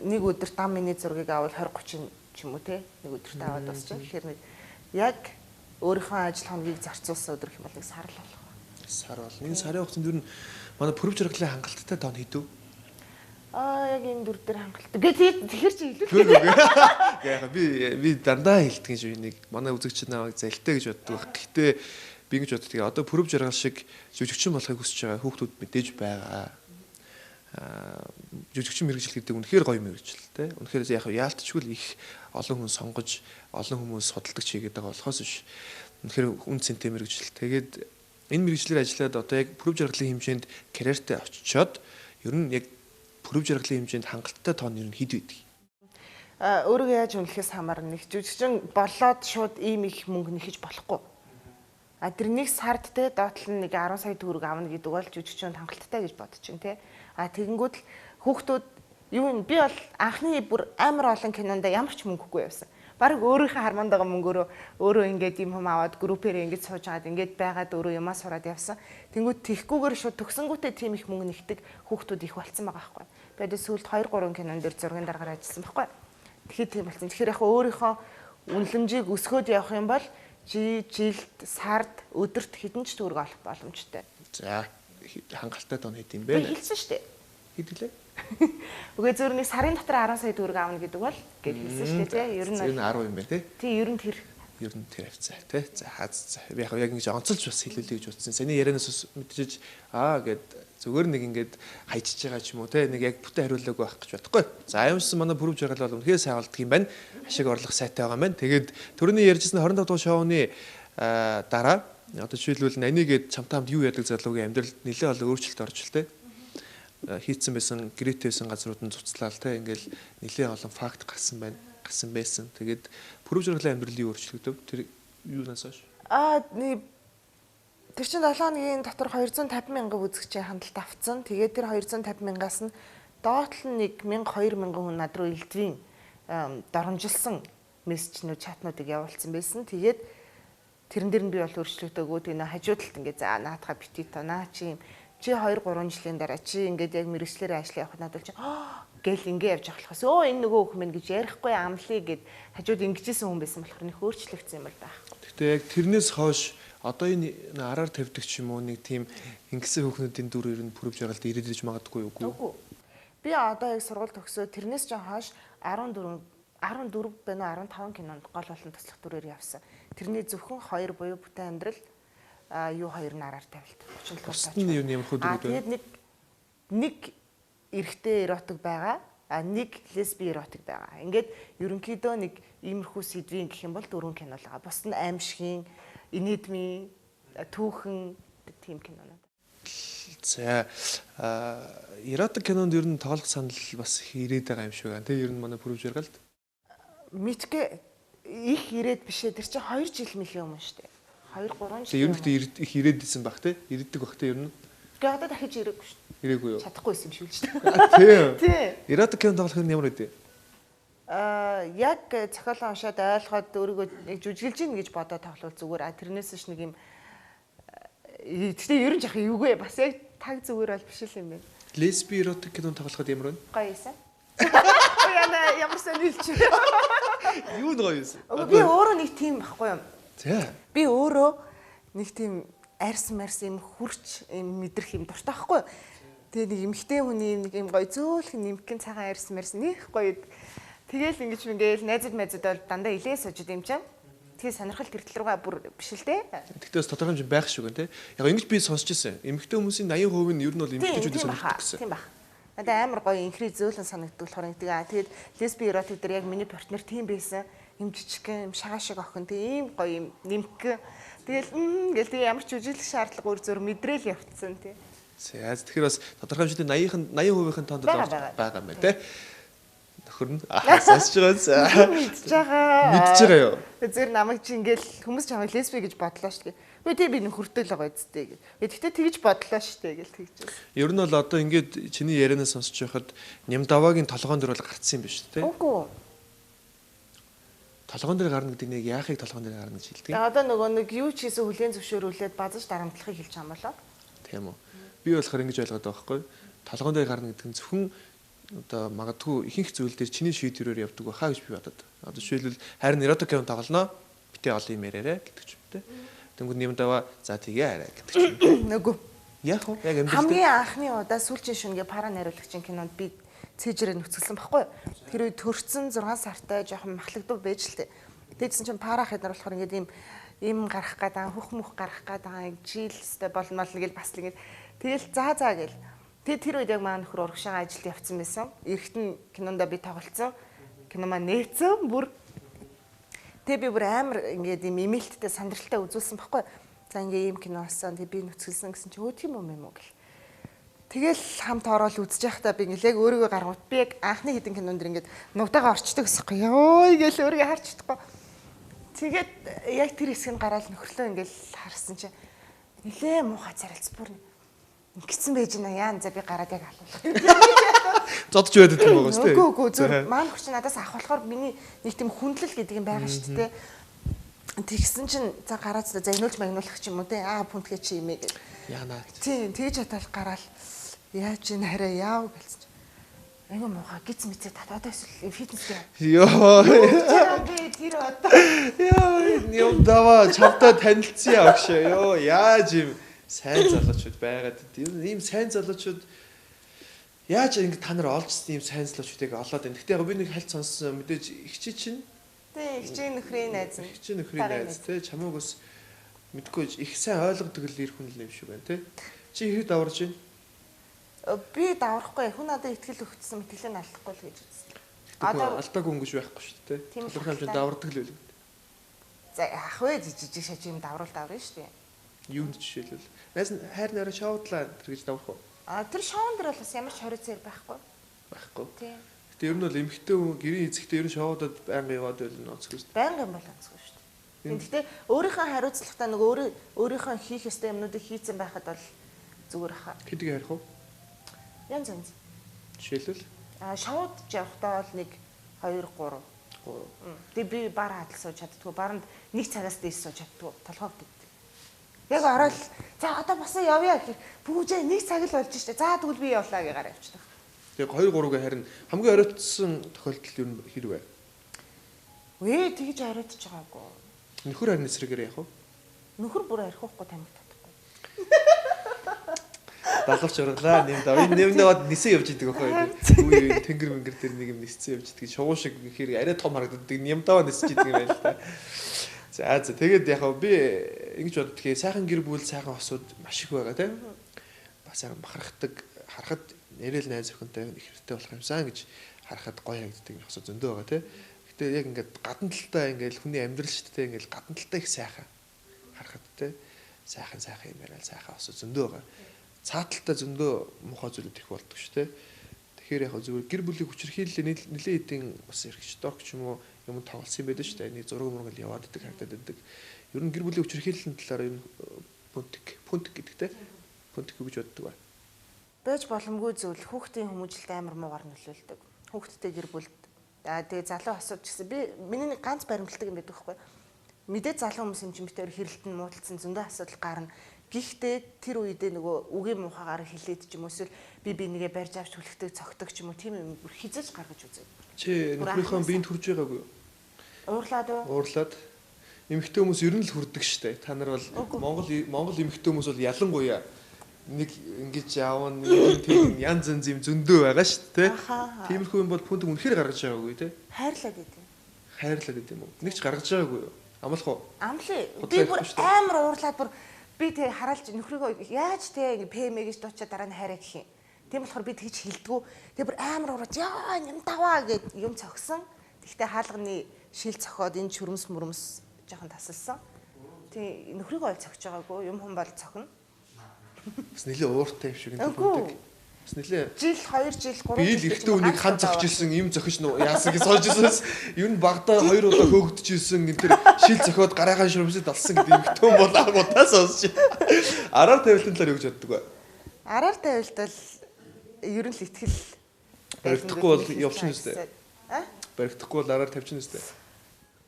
нэг өдөр 5 минут зургийг авал 20 30 ч юм уу те. Нэг өдөрт аваад дуусчих. Тэгэхээр нэг яг өөрийнхөө ажил хоногийг зарцуулсан өдөр юм бол нэг сар л болох. Сар бол. Энэ сарын хугацаанд юу н манай прoof жиргалын хангалттай тоон хийдв. Яг энэ дүр дээр хангалттай. Тэгэхээр чи хэлээ. Яг би дандаа хэлдэг юм шиг нэг манай үзэгч намайг залтай гэж боддог. Гэхдээ би ингэж боддог. Одоо proof жиргал шиг жүжигчин болохыг хүсэж байгаа хүүхдүүд мэдээж байгаа. Жүжигчин мэргэжил гэдэг үнэхээр гоё мэргэжил те. Үнэхээр яг яалтчгүй л их олон хүн сонгож, олон хүмүүс судалдаг чигээд байгаа болохоос биш. Үнэхээр үн цэнтэй мэргэжил. Тэгээд энэ мэргэжлэр ажиллаад одоо яг proof жиргалын хэмжээнд карьертэй очичоод ер нь яг proof жиргалын хэмжээнд хангалттай тоон ер нь хэд байдаг. Өөрийгөө яаж үнэлэхээс хамаарна. Нэг жүжигчин болоод шууд ийм их мөнгө нэхэж болохгүй. Тэр нэг сард те доотлон нэг 10 сая төгрөг авна гэдэг бол жүжигчинд хангалттай гэж бодож чинь те. Тэгэнгүүт л хүүхдүүд юу юм би бол анхны бүр амар олон кинонд ямар ч мөнгөгүй явсан. Бараг өөрийнхөө харманд байгаа мөнгөөрөө өөрөө ингээд юм хүм аваад группээр ингээд сууж агаад ингээд байгаад өөрөө юмаа сураад явсан. Тэнгүүд тийхгүйгээр шууд төгсөнгүүтээ тийм их мөнгө нэгдэг хүүхдүүд их болцсон байгаа байхгүй. Би одоо сүүлд 2 3 кинон дээр зургийн дараагаар ажилласан байхгүй. Тэгэхээр тийм болсон. Тэгэхээр яг өөрийнхөө үнэлэмжийг өсгөөд явах юм бол жилд сард өдөрт хэдэн ч төгрөг олох боломжтой. За хангалттай тоон хэд юм бэ? Хэлсэн шүү дээ. Хэдгэлээ? Үгүй зөвөр нэг сарын дотор 10 сая төгрөг авна гэдэг бол гэж хэлсэн шүү дээ тий. Ер нь 10 юм байна тий. Тий ер нь тэр. Ер нь тэр авцаа тий. За хаз. Би яг ингэж онцолж бас хэлүүлэе гэж утсан. Саний ярианаас мэдчихэж гэд зүгээр нэг ингэж хайчиж байгаа ч юм уу тий. Нэг яг бүтэн хариулаагүй байх гэж бодохгүй. За аимшсан манай proof жиргал бол үнэхээр сайн болдго юм байна. Ашиг орлох сайтай байгаа маань. Тэгээд төрөний ярьжсэн 25 дугаар шоуны дараа одоо жишээлбэл нанигээд чамтай хамт юу яадаг залуугийн амьдралд нэлээд олон өөрчлөлт орж л тий. Хийцэн байсан гэрээтэйсэн газрууд нь цуцлал те ингээл нэлээд олон факт гарсан байсан. Тэгээд proof жиргалын амьдралын өөрчлөгдөв. Тэр юунаас хойш? Тэр чинь 7 хоногийн дотор 250 мянган үзэгчийн хандлт авцсан. Тэгээд тэр 250 мянгаас нь доотлол нь 1000 2000 хүн над руу элдвийн доромжилсан мессежнүүд чатнуудыг явуулсан байсан. Тэгээд тэрэн дээр нь би бол өөрчлөгдөөгүй. Тэгээ хажуудалд ингээ за наадахаа битгий та наа чи 2 3 жилийн дараа чи ингээд яг мэрэгчлэрээ ажил явах надад чи гэл ингээ явж ахлахаас энэ нөгөө хүмүүс мэн гэж ярихгүй амлыг гэд хажууд ингэжсэн хүн байсан болохоор нөх өөрчлөгдсөн юм л байх. Гэхдээ яг тэрнээс хойш одоо энэ араар тавьдаг ч юм уу нэг тийм ингэсэн хүүхнүүдийн дүр ер нь бүрвж байгаа л да ирээд иж магадгүй юу? Үгүй. Би одоо яг сургууль төгсөө тэрнээс ч хойш 14 байна 15 кинонд гол болон туслах дүрээр явсан. Тэрний зөвхөн 2 буюу бүтээн амьдрал юу 2 нараар тавилт. 37 таач. Юу ямар хөө дүр вэ? Тэгээд нэг эрэгтэй эротик байгаа. Нэг лесби эротик байгаа. Ингээд ерөнхийдөө нэг иймэрхүү сэдвийн гэх юм бол 4 кино л байгаа. Бус нь аимшигын, инэдмийн, түүхэн тийм кинонууд. За эротик кинонд ер нь тоглох санал бас ирээд байгаа юм шиг байна. Тэ ер нь манай бүрвж яргалд. Мэдгэ их ирээд бишээ. Тэр чинь 2 жил мэлийн өмнө шүү дээ. 2 3 жил. Тэг ер нь их ирээд исэн баг те. Ирээдэг баг те ер нь. Тэгээ одоо дахиж ирээгүй шүү дээ. Ирээгүй юу? Чадахгүй юм шиг л шүү дээ. Тийм. Эротик кино тоглох нь ямар үдэ? Яг зохиолоо уншаад ойлгоод өөрийгөө яг жүжиглэж ийн гэж бодоод тоглол зүгээр. Тэрнээс ш нэг юм тэгтээ ер нь жах юугүй бас яг таг зүгээр бол биш л юм байна. Лесби эротик кино тоглоход ямар вэ? Гоё юмсан. Ямар сонирхолч. Юу гоё юмсан? Би өөрөө нэг тийм байхгүй юм. За. Би өөрөө нэг тийм арьс юм хурч юм мэдрэх юм дуртай байхгүй. Тэгээ нэг эмхтэй хүний нэг юм гоё зөөлх нэмгэн цагаан арьс нэх гоё. Тэгэл ингээл найзууд бол дандаа илээ сууж юм чинь. Тэгээ сонирхол гэртэл рүүгээ бүр биш л дээ. Тэгтээ бас тодорхой хэмжээ байх шиг байна те. Яг ингэж би сонсч ирсэн. Эмэгтэй хүмүүсийн 80% нь ер нь бол эмэгтэйчүүдийг сонирхдаг гэсэн. Тийм баг. Надад амар гоё инхри зөөлөн санагддаг болохоор тэгээд лесби эротик дээр яг миний партнер тийм байсан. Им жижигхэн, им шагаа шиг охин тийм гоё юм нэмгэн. Тэгэл ингээл тэгээ ямар ч үжилэх шаардлага өөр зөөр мэдрээл явцсан тий. За тэгэхээр бас тодорхой хэмжээний 80%-ийн тоонд байгаа юм байна те. Нөхөр нь сонсож байгаа. Мэдж байгаа. Мэдж байгаа юу? Зөв намайг чи ингээл хүмүүс чамайг лесби гэж бодлоо шүү дээ. Үгүй би нөхөртэй л байгаа үсттэй гэж. Гэхдээ тэгж бодлоо шүү дээ гэж тэгж байна. Ер нь бол одоо ингээд чиний ярианаас сонсож байхад Нямдавагийн толгоон дээр бол гарцсан юм биш үү те? Үгүй. Толгоон дээр гарна гэдэг нэг яахыг толгоон дээр гарна гэж хэлдэг. Одоо нөгөө нэг юу ч хийсэн хүлэн зөвшөөрүүлээд базаж дарамтлахыг хэлж байгаа юм болоо. Тийм үү. Би болохоор ингэж ойлгоод байгаа байхгүй. Толгоон дээр гарна гэдэг нь зөвхөн одоо магадгүй ихэнх зүйл дээр чиний шийдвэрээр явдаг байхаа гэж би бодод. Одоо жишээлбэл харин эротик кино тоглоно. Битээ олон юм яриарэ гэдэг ч юм те. Тэнгүүд Нямдава за тгээ арай гэдэг ч юм. Нөгөө. Яг уу яг амьдрал хамгийн анхны удаа сүүлчийн шүнгээ пара найруулагчийн кинонд би цээжрээ нөхцөлсөн байхгүй. Тэр үед төрцөн 6 сартай жоохон махлагдав байж л тээ. Тэгсэн чинь пара хэд нар болохоор ингээд им гарах гэдэг, хөх мөх гарах гэдэг, жилстэй болно гэж бас л ингээд тэгэл заа гэл. Тэгээд тэр үед яг маань нөхөр урагшаага ажилд явцсан байсан. Эргэтэн кинонда би тоглолцсон. Кино маань нээсэн бүр. Тэгээд би бүр амар ингээд юм имэйлттэй сандралтай үзүүлсэн байхгүй. За ингээд ийм кино болсон. Тэгээд би нөхцөлсөн гэсэн чи өө тийм юм уу гэл. Тэгэл хамт ороод үзэж байхдаа би ингээд яг өөрийгөө гаргууд би яг анхны хэдэн кинонд ингээд нугтаага орчдөг гэсэхгүй. Йоо гэл өөрийгөө харж чадахгүй. Тэгээд яг тэр хэсгийг гараад нөхрлөө ингээд харсан чи нилээ муухай царилц бүр ингэсэн байж байна яа за би гараад яг алуулах. зодж байдаг юм байгаа шүү дээ. Үгүй зөв маань хүч надаас авах болохоор миний нэг тийм хүндлэл гэдэг юм байгаа шүү дээ. Тэгсэн чинь за гараад за загнуулж магнуулах ч юм уу те пүнтгээ чи юмээ гэж. Яана. Тийм тэгж хатаал гараал яаж ин хараа яав гэлсэн чинь. Айгу муухай гиз мэдээ татаад эсвэл фитнес яа. Йоо. Би тэр одоо. Йоо даваа чавтаа танилцъя агшаа. Йоо яаж юм сайн залуучууд байгаад ийм сайн залуучууд яаж ингэ та нар олжсэн ийм сайн залуучуудыг олоод байна. Гэхдээ яг би нэг хальт сонссон мэдээж ихчи чинь тий ихчийн нөхрийн найз нь. Ихчийн нөхрийн найз тий чамайг бас мэдгүй их сайн ойлгодог л ирэх хүн л юм шиг байна тий. Чи хэрэг даварж байна? Би даврахгүй хүн надад ихтгэл өгсөн мэтгэлээ алдахгүй л гэж үзсэн. Одоо алдаагүй өнгөж байхгүй шүү дээ тий. Тодорхой хэмжээнд давардаг л байл. За ах вэ жижиг шаж юм давруулна шүү дээ. Юунд жишээлбэл найз хайр нэрэ шоудлаа тэр гэж даврах уу? Тэр шоун дээр бол бас ямар ч хорицээр байхгүй. Байхгүй. Тийм. Гэтэ ер нь бол эмхтэй хүн гэрийн эзэгтэй ер нь шоудад байнга яваад байл нөөцгүй шүү дээ. Байнга юм бол онцгүй шүү дээ. Гэхдээ өөрийнхөө хариуцлагатай нөгөө өөрийнхөө хийх ёстой юмнуудыг хийцэн байхад бол зүгээр хаа. Хэдийг ярих уу? Янз янз. Жишээлбэл Шавууд явахдаа бол 1 2 3. Тэгээ би бар хадал сууж чаддгүй. Баранд 1 цагаас дээш сууж чаддгүй. Толгойд гэдэг. Яг ороод за одоо босоо явъя гэх бүгжээ 1 цаг л болж штэ. За тэгвэл би явлаа гэгаар явчихдаг. тэгээ 2 3-ыг харин хамгийн оройтсон тохиолдол юу хэрэг вэ? Үе тэгж оройтж байгаагүй. Нөхөр харин эсрэгээр яах вэ? Нөхөр бүр архихгүй тамиг татахгүй. Дагалж ургалаа нэмд. Энэ нэмд нисэн явж идэг байхгүй юу? Үе тэнгэр мэнгэр дээр нэг юм ниссэн явж идэг. Шувуу шиг гэхээр арай том харагддаг. Нямдаа нисэж идэг юм байна л та. За тэгээд яг би ингэж боддгийг сайхан гэр бүл сайхан осууд маш их байгаа тийм. Бас сайхан бахархдаг, харахад нэрэл найз охинтой их хэрэгтэй болох юмсан гэж харахад гоё харагддаг юм осууд зөндөө байгаа тийм. Гэтэ яг ингээд гадна талтай ингээд хүний амьдрал шүү дээ ингээд гадна талтай их сайхан харахад тийм. Сайхан юм яриад сайхан осууд зөндөө байгаа. Цааталтаа зөндөө муухай зүйлүүд их болдог шүү дээ. Тэгэхээр яг зүгээр гэр бүлийн хүчирхийлэл нэлээд эдийн бас эрхчлөлтөг ч юм уу юм тоглосон юм байдаг шүү дээ. Нэг зураг мургал яваад идэг харагдаад байдаг. Ер нь гэр бүлийн хүчирхийллийн талаар энэ пунктик гэдэгтэй пунктик гэж боддог ба. Байж боломгүй зүйл хүүхдийн хүмүүжлэлд амар муугар нөлөөлдөг. Хүүхдтэй гэр бүлд тэгээ залуу асууж гисэн би миний нэг ганц баримталдаг юм байдаг байхгүй. Мэдээ залуу хүмүүс юм чинь битээр хэрэлтэн муудалцсан зөндөө асуудал гарна. Гэхдээ тэр үедээ нөгөө үгийн муухагаар хилээд ч юм уу эсвэл би нэгээ барьж авч хүлэгтэй цогтөг ч юм уу тийм юм бүр хизэж гаргаж үзээ. Чи нөхрийнхөө биед хүрж байгаагүй юу? Уурлаад уу? Уурлаад. Эмэгтэй хүмүүс ер нь л хүрдэг штэ. Та нар бол Монгол эмэгтэй хүмүүс бол ялангуяа нэг ингэж явна нэг тийм янз янз юм зөндөө байгаа штэ. Тиймэрхүү юм бол пүнт үнэхээр гаргаж байгаагүй те. Хайрлаад идэв. Хайрлаад идэв юм уу? Нэг ч гаргаж байгаагүй юу? Амлах уу? Амлаа. Би бүр амар уурлаад бүр би тэг хараалж нөхрийгөө яаж тэг ингэ ПМ гэж дуучаа дараа нь хайраа гэх юм. Тийм болохоор би тэгж хилдэггүй. Тэг бүр амар уураад яа юм даваа гэд юм цогсон. Тэгтээ хаалганы шил цохоод энэ чүрмс мөрмс жоохон тасалсан. Тэг нөхрийгөө цогч байгаагүй юм хүн бол цохно. Бас нэлээ ууртай юм шиг энэ пүнтик. Бас нэлээ жил 2 жил 3 би л ихтэй үнийг хан зогч ирсэн юм зохиж яасан гэж сууж ирсэнээс ер нь багада 2 удаа хөөгдөж ирсэн энэ тэр шил зохиод гараагаа шүрмсэд алсан гэдэг юм хтөн бол агуудаа сонсч. Араар тавилтын талаар юу гэж боддог вэ? Араар тавилт бол ер нь л ихтгэл баригдахгүй бол явчихна үстэй. Баригдахгүй бол араар тавьчихна үстэй.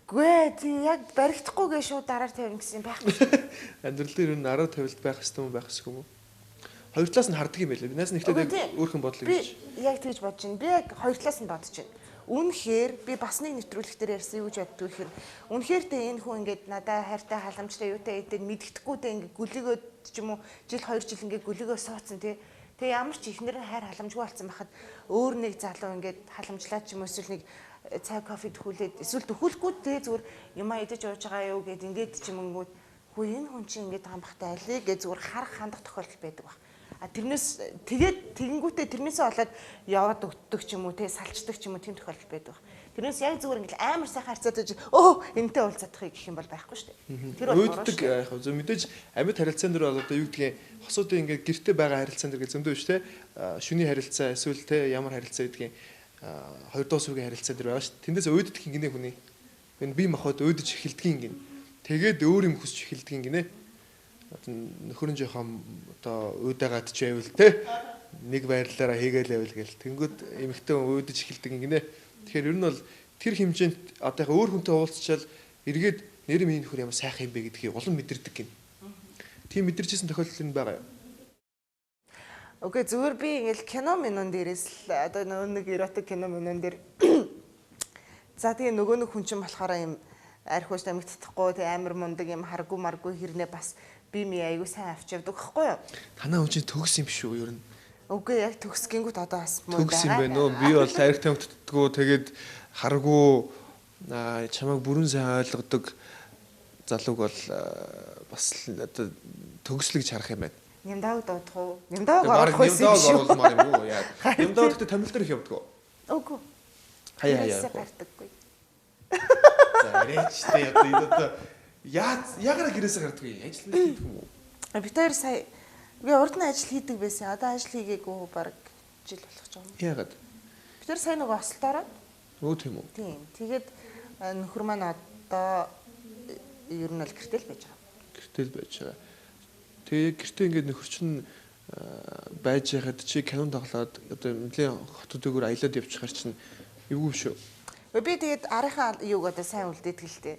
Гүй тий яг баригдахгүйгээ шууд араар тавина гэсэн юм байхгүй. Амьдрал дээр ер нь араар тавилт байх хэрэгтэй юм байх хэсэг юм уу? Хоёр талаас нь хардаг юм байлээ. Бинаас нь ихтэй өөрхөн бодлоо гэж. Би яг тэгж бодож байна. Би яг хоёр талаас нь бодож байна. Үнэхээр би бас нэг нэвтрүүлэгтэр ярьсан юу гэж боддог гэхээр үнэхээр тэ энэ хүн ингээд надаа хайртай халамжтай юутай эдэн мэддэхгүй тэ ингээд гүлэгөөд ч юм уу жил 2 жил ингээд гүлэгөө суудсан тий. Тэгээ ямар ч ихнэр нь хайр халамжгүй болсон байхад өөр нэг залуу ингээд халамжлаад ч юм уу эсвэл нэг цай кофе төхүүлээд эсвэл төхүүлэхгүй тэ зүгээр юмаа идэж ууж байгаа юу гэд ингээд ч юм уу хөө энэ хүн чинь ингээд байгаа юм бахтай алий гэж зүгээр харах хандах тохиолдол байдаг баг. Тэрнээс тэгээд тэгэнгүүтээ тэрнээсээ болоод яваад өгдөг ч юм уу те салчдаг ч юм уу тийм тохиолдол байдаг. Тэрнээс яг зүгээр ингээл амар сайхан харьцаад энтэй уулзаадахыг гэх юм бол байхгүй шүү дээ. Тэр бол өөддөг яг зөв мэдээж амьд харилцаан дээр бол одоо юу гэдгийг хосуудын ингээд гэрте байгаа харилцаан дээр зөндөө биш те шүний харилцаа эсвэл те ямар харилцаа гэдгийг хоёр доо сүргийн харилцаан дээр байгаа шүү. Тэндээс өөддөг гинэ хүний. Энэ бие махбод өөдөж эхэлдэг гин. Тэгээд өөр юм хүсч эхэлдэг гинэ. Нөхөр нь жоохон одоо өөдөөгаад ч байвал те нэг байрлалаараа хийгээл байвал гэл тэнгүүд эмэгтэй өөдөж эхэлдэг юм гинэ. Тэгэхээр ер нь бол тэр хэмжээнд одоо яг өөр хүнтэй уулзчаал эргээд нэр минь нөхөр ямар сайхан юм бэ гэдгийг улам мэдэрдэг гин. Тийм мэдэрчсэн тохиолдол нь байгаа юу? Окей зүгээр би ингээл кино минон дээрээс л одоо нэг эротик кино минон дээр за тэгээ нөгөө нэг хүн чинь болохоор юм архиуш амиг татахгүй тэгээ амар мундаг юм харгу маргу хэрнээ бас би ми аягүй сайн авч явдаг гэхгүй юу? Танаа хүн чинь төгс юм шүү ер нь. Үгүй яг төгсгингүүт одоо бас муу байгаа. Төгс юм байна уу? Би бол хайр тамтдаггүй тэгээд харгу чамайг бүрэн сайн ойлгодог залууг бол бас одоо төгслөгж харах юм байна. Нямдааг дуудах уу? Нямдааг оруулах байсан юм шүү. Нямдааг оруулмаар юм уу? Яа. Нямдааг гэхдээ томил дээр их явдаг уу? Үгүй. Хаяа. Гардаггүй. За арайчтай одоо яагаад гэрээсээ гардаггүй? Ажил хийдэг юм уу? Би тэр сая би урд нь ажил хийдэг байсан. Одоо ажил хийгээгүй баг жил болох ч юм. Яагаад? Би тэр сая нэг ослолт ороод. Өө тийм үү? Тийм. Тэгээд нөхөр маань одоо ер нь бол гэртэл байж байгаа. Гэртэл байж байгаа. Тэгээ гэртээ ингээд нөхөр чинь байж байхад чи кинон тоглоод одоо нэлээд хотод өгөр аялаад явчихаар чинь эвгүй шүү. Би тэгээд арийнхаа юуг одоо сайн үлдээдэг л дээ.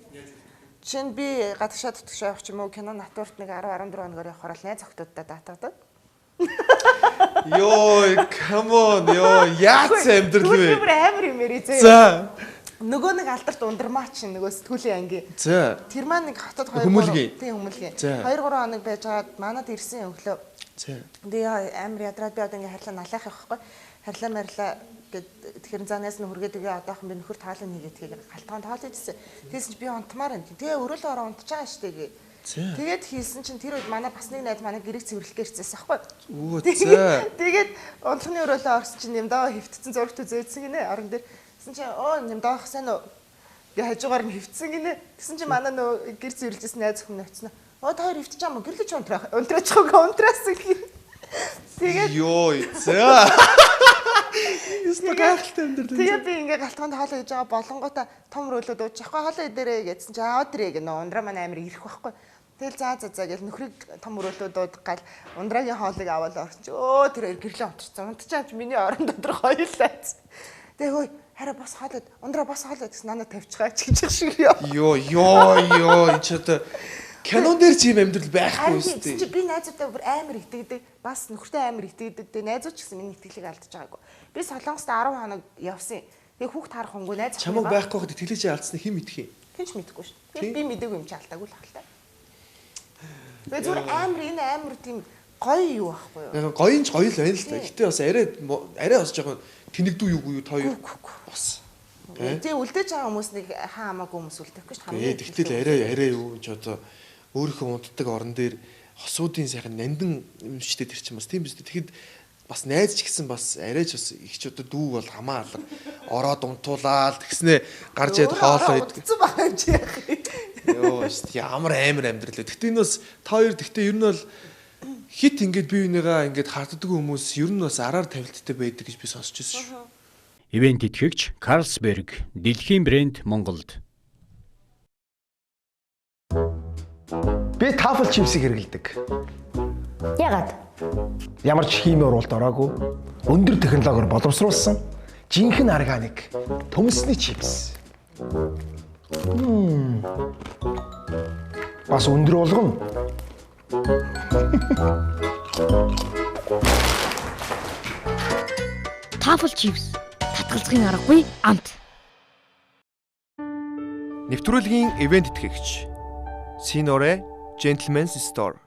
Жишээ нь би гадагшаа tutгшаа явах ч юм уу кино натурт нэг 10 14 хоногор явахаар л найз охтуудтай даатагдаад. Йоо, come on, ёо, яац амьдрал вэ? Тэр амар юм ярий зөө. За. Нөгөө нэг алдарт ундрмаа чинь нөгөө сэтгүүлийн анги. За. Тэр маань нэг хотод 2 Хүмүүлгийн. 2 3 хоног байжгаад манад ирсэн өглөө. За. Тэгээ амар ядраад би одоо ингээ харьлаа налаах явахгүй. Харьлаа марьлаа гэд тэгэхээр занаас нь хүргээд тэгээ одоохон би нөхөр таалан хийгээд тэгээ галтгаан тоол хийжсэн. Тэгсэн чи би унтмаар байна. Тэгээ өрөөлөө ороо унтж байгаа штэ гээ. Тэгээд хийсэн чинь тэр үед манай бас нэг найз манай гэрэг цэвэрлэх гэрчээсэн аахгүй. Үу за. Тэгээд унтхны өрөөлөө орсон чинь нямдаа хөвтцэн зургт үзээдсэн гинэ орон дээр. Тэгсэн чинь нямдаах сайн уу? Би хажуугаар нь хөвтсөн гинэ. Тэгсэн чинь манай нөө гэр цэвэрлэжсэн найз өхөн нөцнө. Та хоёр хөвтөж байгаа юм гэрлэж унтраачихгүй унтраасан гин. Тэгээд ёо за. Юуста гахалтай амьдрал. Тэгээ би ингээ галтгаанд хоолоо хийж байгаа болонгота том рөлөө дууж яахгүй хоолоо идэрээ гэдсэн чи адрээ гэнэ ундраа манай амир ирэх байхгүй. Тэгэл за гэл нөхрийг том рөлөө дуудгал ундрагийн хоолыг аваад орчих. Тэр гэрлээ унтчихсан. Унтчихаач миний орон дотор хоёулаац. Тэгээ хөөе хараа бас хоолоод ундраа бас хоолоод гэсэн надад тавьчихаа ч гэж шиг ёо. Ёо энэ ч одоо кинон дээр чи юм амьдрал байхгүй шүү дээ. Чи би найзуудаа бүр амар итгэдэг. Бас нөхөртэй амар итгэдэг. Тэгээ найзууд ч гэсэн миний итгэлийг алдаж байгаагүй. Би Солонгост 10 хоног явсан. Тэгээ хүүхд харах хонгүй найз чамаг байхгүй хад итгэлээ чи алдсан хэн мэдэх юм? Хинч мэдэхгүй шүү. Тэгээ би мэдээгүй юм чи алдаагүй л хаалтай. Тэгээ зүгээр амар тийм гоё юу байхгүй юу? Яг гоё л байна л та. Гэтэ бас арай бас жоохон тэнэгдүү юу та юу бас. Тэгээ үлдээж байгаа хүмүүс нэг хаа хамаагүй хүмүүс үлдэхгүй шүү. Хамгийн тэгтэл арай юу ч одоо өөрийнхөө унтдаг орон дээр хосуудын сайхан нандин юм шигтэй тэр чинь бас тийм биз дээ. Тэгэхэд бас найз ч гэсэн бас арайч бас их ч одоо дүү бол хамаа алга ороод унтуулаад тэгснэ гарч яд хоолоо идэх. Утсан байгаа юм чи яах юм. Йоо шүү дээ амар амьдрал. Гэхдээ энэ бас та хоёр гэхдээ ер нь бол хит ингээд бие бинийгаа ингээд харддаг хүмүүс ер нь бас араар тавилттай байдаг гэж би сонсч байсан шүү. Ивент итгэгч Carlsberg дэлхийн брэнд Монголд. Би тафл чипсийг хэрэглэдэг. Ягаад? Ямар ч химийн уралд ороогүй, өндөр технологиор боловсруулсан жинхэнэ органик төмсний чипс. Бас өндөр болгоно. Тафл чипс. Татгалзахын аргагүй амт. Нэвтрүүлгийн ивент итгэгч Sinore Gentlemen's Store.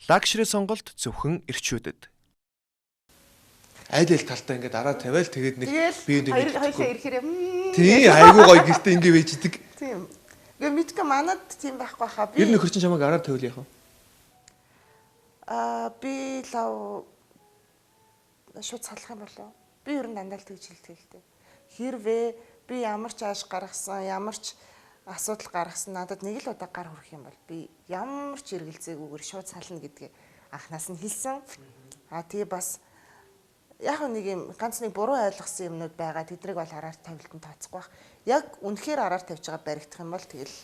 Luxury сонголт зөвхөн эрчүүдэд. Айл талтай ингээд араа тавиал тэгээд нэг биенд хоёулаа ирэхээр тий айгуу гоё гэртээ ингэ вэждэг. Тийм. Гэ мэдгүй манад тийм байхгүй хаа. Ер нь нөхөр чинь чамайг араар тавил яах вэ? Би лав шууд салах юм болоо. Би ер нь дандаа л тэгж хэлдэг л дээ. Хэрвээ би ямар ч ааш гаргасан, ямар ч асуудал гаргасан надад нэг л удаа гар хүрэх юм бол би ямар ч эргэлзээгүйгээр шууд сална гэдгээ анханаас нь хэлсэн. Тэгээ бас яг нэг юм ганц нэг буруу ойлгосон юмнууд байгаа. Тэдрийг бол араар тавилтанд тооцохгүй байх. Яг үнэхээр араар тавьж байгаа баригдах юм бол тэгэл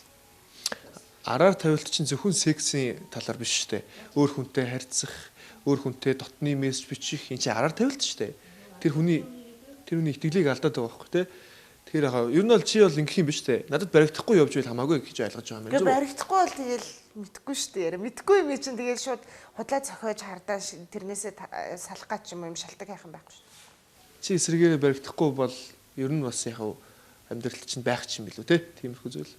араар тавилт чинь зөвхөн сексийн талаар биш шүү дээ. Өөр хүнтэй харьцах, өөр хүнтэй дотны мессеж бичих энэ чинь араар тавилт шүү дээ. Тэр хүний итгэлийг алдаад байгаа байхгүй тий. Тэгэхээр яг ер нь бол чи бол ингэх юм биш үү? Надад баригдахгүй явж байл хамаагүй гэж ойлгож байгаа юм байна. Гэхдээ баригдахгүй бол тэгэл мэдхгүй шүү дээ. Мэдхгүй юм чинь тэгэл шууд худлаа цохиож хардаа тэрнээсээ салах гэж юм шалтгаан хайх юм байхгүй шүү. Чи эсрэгээр баригдахгүй бол ер нь бас яг амьдрал чинь байх ч юм билүү те? Тиймэрхүү зүйл.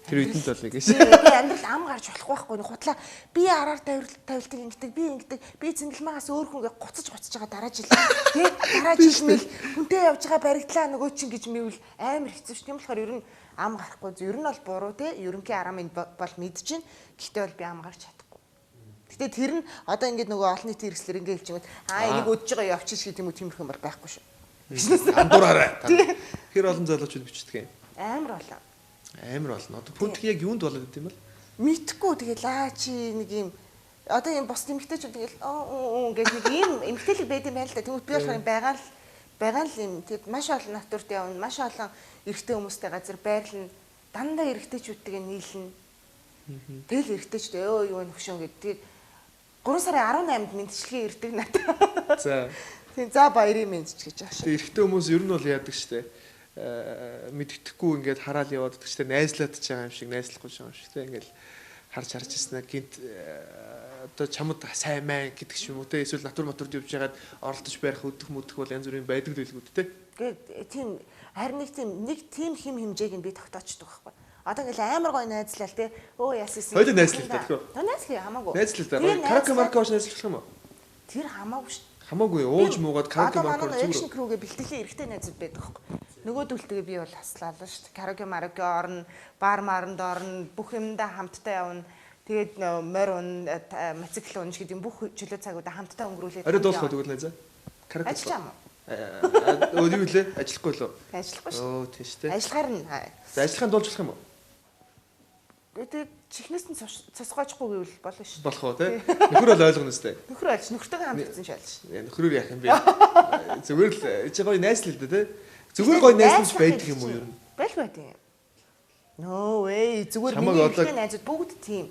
Тэр үедэнд бол нэг эсэ. Би амьдрал ам гарч болохгүй байхгүй. Худлаа би араар тавилтыг ингэдэг, би цэнгэлмаагаас өөр хүнгээ гуцаж байгаа дараа жил. Тэ дараа жил мэл хүнтэй явж байгаа баригдлаа нөгөө чинь гэж мэвэл амар хэцүү ш. Тийм болохоор ер нь ам гарахгүй. Ер нь бол буруу те. Ерөнхий арам энэ бол мэдж чинь. Гэхдээ бол би ам гарч чадахгүй. Гэтэ тэр нь одоо ингээд нөгөө олон нийтийн хэрэгслэр ингээд хэлж байгаа. Энийг өдөж байгаа явчих шиг тийм үү тиймэрхэн бол байхгүй шүү. Андуураарай. Тэр олон залуучууд бичдэг юм. Амар болоо. Амар болно. Одоо пүнт яг юунд болоод идэв юм бол? Мэдхгүй тэгэл чи нэг юм одоо юм бос эмгтээчүүд тэгэл гэх нэг юм эмгтээлэг байд юм байна л да. Тэгмэд би болохоор байгаа л юм тэгэд маш олон натурт явна. Маш олон эрэгтэй хүмүүстэй газар байрлна. дандаа эрэгтэйчүүдтэйгээ нийлнэ. Тэгэл эрэгтэйчүүд өө юу нөхшөө гэдэг. 3 сарын 18-нд мэдчилгээ ирдэг надад. За. Тийм за баярын мэдч гэж ааш. Тэгээ эрэгтэй хүмүүс ер нь бол яадаг штэ. Мэддэхгүй ингээд хараад яваад штэ найзлаад ч байгаа юм шиг найзлахгүй ч байгаа юм шиг те ингээд харж ирсэнаа гинт одоо чамд сайн мэн гэдэг ч юм уу те эсвэл натур матурд явж байгаад оролдож барих өдөх мөдөх бол янз бүрийн байдаг дэлгүүд те. Тэгээд тийм харин нэг тийм хим хэмжээг нь би тогтоочдөг байхгүй. Одоо ингээл амар гоё найзлал те. Өө яссэн. Хоёул найзлал та тэгэхээр. Найзлал хамаагүй. Найзлал та. Караоке маркаош найзлах юм уу? Тэр хамаагүй шүү. Хамаагүй ууж муугаад караоке маркаош зүгээр. Экшн крүүгээ бэлтгэлийн эрэгтэй найзууд байдаг байхгүй. Нөгөөдөлтөгээ би бол хаслаалаа шүү дээ. Караоке маркаоке орно, бар маранд орно, бүх юмдаа хамтдаа явна. Тэгээд морь ун, моцикл унж гэдэг бүх чөлөө цагуудаа хамтдаа өнгөрүүлээд. Орой дуусах тэгвэл найзаа. Караоке. Ажиллаж юм. Өөр юу лээ? Ажиллахгүй лөө? Ажиллахгүй шүү. Оо тийм шүү дээ. Ажиллахаар нь. За ажиллахын дуулж болох юм уу? Тэгээд чихнээс нь цосгоочгүй гэвэл болно шүү. Болох уу те? Нөхөр бол ойлгоно өстэй. Нөхөр альж нөхөртөйгээ хамтдсан шаалж шүү. Нөхрөөр яах юм бэ? Зүгээр л чи гоё найзлал дээ те? Зүгээр гоё найзлж байдаг юм уу ер нь? Байд юм. No way. Зүгээр Чамайг миний одоо- ихтэй найзууд бүгд тийм.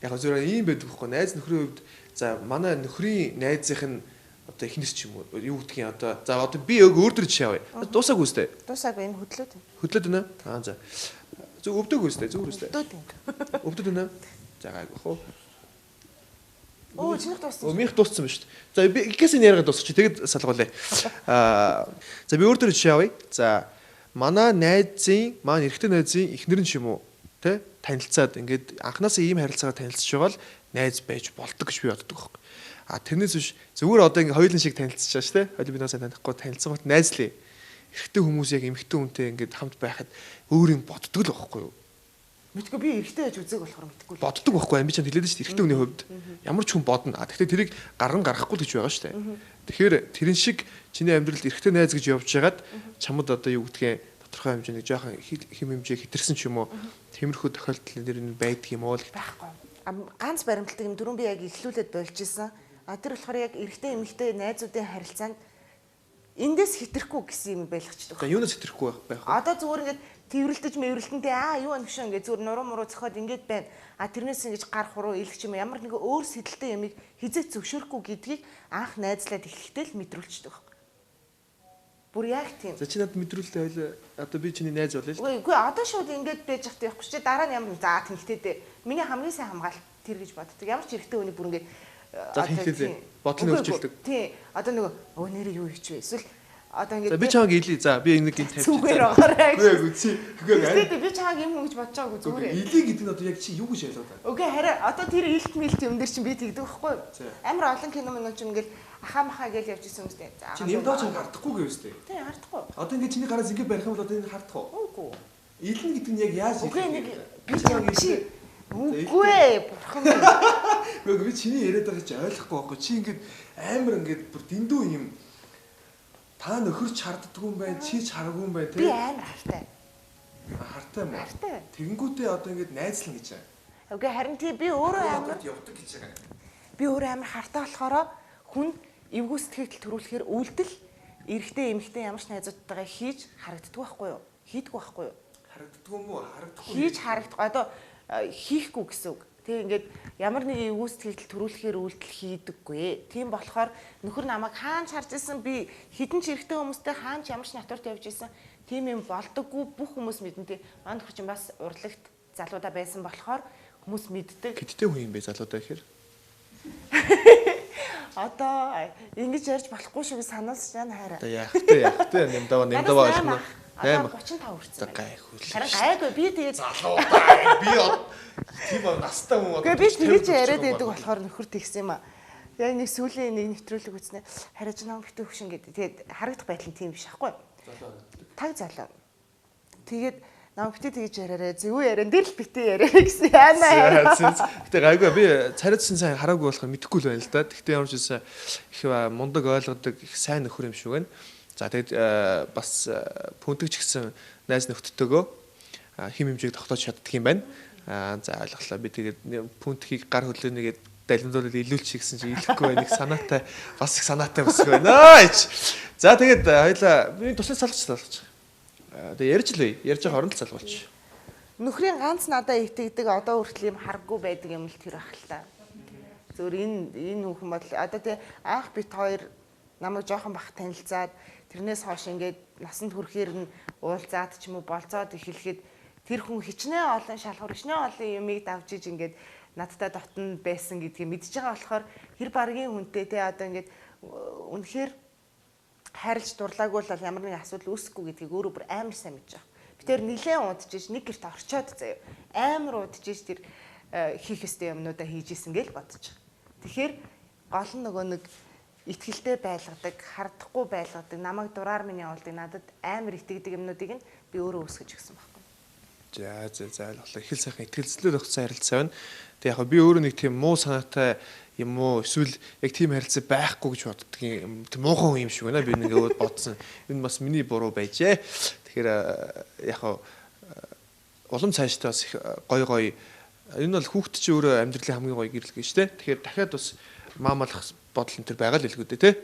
Яг зүгээр ийм байдаг байхгүй найз нөхрийн хувьд за манай нөхрийн найзынх нь одоо эхнээс ч юм уу юу гэдгийг одоо за одоо би өөр жишээ авъя. Дуусаагүй үстэй. Дуусаагүй энэ хөдлөөд юм. Хөдлөөд байна. Аа за. Зүг өвдөөгүй үстэй. Зүгээр үстэй. Хөдлөөд юм. Өвдөд байна. За гайгүй хөө. Оо чиний дууссан. Минийх дууссан ба шүү дээ. За би ихэсийн яриага дуусчих. Тэгэд салгуулъя. За би өөр жишээ авъя. За манай найзын, маань эрэгтэй найзын эхнэр нь ч юм уу тэ танилцаад ингээд анханасаа ийм харилцаагаар танилцж байгаа л найз байж болдог гэж би боддог байхгүй. А тэрнээс биш зүгээр одоо ингээд хоёулын шиг танилцж байгаа шүү дээ. Хоёул би насаа танихгүй танилцсан бат найзлээ. Эрэгтэй хүмүүс яг эмэгтэй хүнтэй ингээд хамт байхад өөр юм боддог л байхгүй юу? Мэдгүй би эрэгтэй байж үзег болохоор мэдгүй. Боддог байхгүй юм би чам хэлээд шүү дээ. Эрэгтэй хүний хувьд ямар ч хүн бодно. А тэгэхээр тэрийг гарган гаргахгүй л гэж байгаа шүү дээ. Тэгэхээр тэрэн шиг чиний амьдралд эрэгтэй найз гэж явж байгаад чамд одоо юу гэдгийг тодорхой хэмжээний жоохон хэм хэмжээ хэтэрсэн ч юм уу тиймэрхүү тохиолдол нэр нь байдаг юм уу л Байхгүй. Ганц баримталдаг юм дөрөв би яг ихлүүлээд болж исэн. Тэр болохоор яг эрэгтэй эмэгтэй найзуудын харилцаанд эндээс хэтрэхгүй гэсэн юм байлгачихдаг. За юунаас хэтрэхгүй байх вэ? Одоо зүгээр ингээд тэрвэрлдэж мэвэрлэнтэй юу анх шиг ингээд зүгээр нуруу муруу зөхиод ингээд байна. Тэрнээс ингэж гар хуруу илгч юм ямар нэг өөр сэдэлтэй юмыг хизээ зөвшөөрөхгүй гэдгийг анх найзлаад эхлэхдээ л мэдрүүлчихдэг байхгүй. Бүр яг тийм. За чи надад мэдрүүлэлтэй хоёул одоо би чиний найз болъё шүү. Үгүй одоо шууд ингээд байж захтай явахгүй чи дараа нь ямар за тэнхтэй дээ. Миний хамгийн сайн хамгаалт тэр гэж боддог. Ямар ч эрэгтэй хүний бүр ингээд За тэнхтэй бодлоо өөрчилдөг. Тий. Одоо нөгөө өө нэрээ юу хийч вэ? Эсвэл одоо ингээд За би чамайг илий. За би нэг юм тавьчих. зүгээр байгаарай. Үгүй чи. Үгүй би чааг юм гэж бодож байгаагүй зүгээр. илий гэдэг нь одоо яг чи юу гэж ойлгоод байна? Үгүй хараа одоо тэр илт мэлт юм дээр чинь би тэгдэг байхгүй юу? Амар олон кино мөн ч ингээл ахаа махаа гэж явж исэн юмстэй. Чи нэм дооч хардахгүй гэвстэй. Тий хардахгүй. Одоо ингээд чиний гараас ингээд барих юм бол одоо энэ хардах уу? Үгүй. Илэн гэдэг нь яг яаж Үгүй нэг би чамайг чи илээ. үгүй бурхан. Үгүй би чиний яриад байгаа чи ойлгохгүй байхгүй. Чи ингээд амар ингээд бүр дэндүү юм. Та нөхөрч харддаг юм байна, чи ч хараагүй юм байна Би тий. амар хартай. Хартай юм. Хартай. Тэгэнгүүтээ одоо ингээд найзлан гэж байгаа. Үгүй харин тий би өөрөө амар явдаг гэж байгаа. би өөрөө амар хартай болохоор хүн эвгүй сэтгэл төрүүлэхээр үйлдэл эрэгтэй эмэгтэй ямар ч найзуудтайгаа хийж харагддаг байхгүй юу? Хийдэггүй байхгүй юу? Харагддаг юм уу? Харагдахгүй. Хийж харагдах одоо хийхгүй гэсэн үг. Тэг ингээд ямар нэг эвгүй сэтгэл төрүүлэхээр үйлдэл хийдэггүй. Тийм болохоор нөхөр намайг хаанч харж исэн би хідэн ч эрэгтэй хүмүүстэй хаанч ямар ч натурт явж исэн. Тийм юм болдоггүй бүх хүмүүс мэднэ тий. Манай нөхөр чинь бас урлагт залуудаа байсан болохоор хүмүүс мэддэг. Гэттэй хүн юм бэ залуудаа гэхээр? Одоо ингэж ярьж болохгүй шүү гэж санаалж байна хараа. Одоо яах вэ? Нэмдаваа ойлгоно. 8 35 хүрсэн. За гайхгүй. Харин гайгүй би тэгээд Залуудаа би тийм настай хүн Гэхдээ би тэгэж яриад байдаг болохоор нөхөр тэгсэн юм аа. Яг нэг сүүлийн нэг нэвтрүүлэг үзнэ. Хараач нам битүү хөшин гэдэг. Тэгээд харагдах байдал нь тийм биш аахгүй. Таг залуу. Тэгээд нам битээ тэгэж яриараа зөвөө яриан дээр л битээ яриараа гэсэн яана. Гэтэ гайгүй би царайдсан сайн хараагүй болохоор мэдэхгүй л байна л да. Гэтэ ямар ч үсэн их мундаг ойлгодог их сайн нөхөр юм шиг байна. За тэгээд бас пүнтэгч гэсэн найз нөхдөдөө хим хэмжээг тогтоож чаддаг юм байна. За ойлголоо би тэгээд пүнтгийг гар хөлөөнийг далимдуулаад илүүлчих гэсэн чи илэхгүй байх нэг санаатай бас их санаатай өсөх байна. За тэгээд хоёлаа би туслах салгач. Тэгээд ярьж л бай. Ярьж байгаа хооронд л салгуулчих. Нөхрийн ганц надаа итгэдэг одоо хүртэл юм харггүй байдаг юм л тэр ах л та. Зөвөр энэ хүүхэн бол одоо тий анх бит хоёр намайг жоохон бах танилцаад тэрнээс хойш ингээд насанд хүрэхээр нь уулзаад ч юм уу болцоод эхлэхэд тэр хүн хичнээн олон шалгуур хичнээн олон юмыг давж иж ингээд надтай дотн байсан гэдгийг мэдж байгаа болохоор хэр баргийн хүнтэй тий одоо ингээд үнэхээр хайрлж дурлаагүй бол ямар нэгэн асуудал үүсэхгүй гэдгийг өөрөө бүр амар сайн мэдж байгаа. Би тэр нилээн удажж нэг гэрт орчоод заяа амар удажж тэр хийх ёстой юмнуудаа хийж исэн гэж бодож байгаа. Тэгэхээр гол нь нөгөө нэг итгэлтэй байлгадаг, хардахгүй байлгадаг, намайг дураар минь явуулдаг, надад амар итгэдэг юмнуудыг нь би өөрөө үүсгэж гисэн байхгүй. За ойлголоо. Их л сайхан итгэлцлээр өгсөн харилцаа байна. Тэг яг би өөрөө нэг тийм муу санаатай юм уу эсвэл яг тийм харилцаа байхгүй гэж боддог юм. Тийм муухан хүн юм шиг байна. Би нэг бодсон. Энэ бас миний буруу байжээ. Тэгэхээр яг улам цаашдаа бас гой энэ бол хүүхэд чи өөрөө амьдралын хамгийн гоё гэрэл гэж тэ. Тэгэхээр дахиад бас маамалах бодол энэ төр байгаа л илгүүдээ тэ.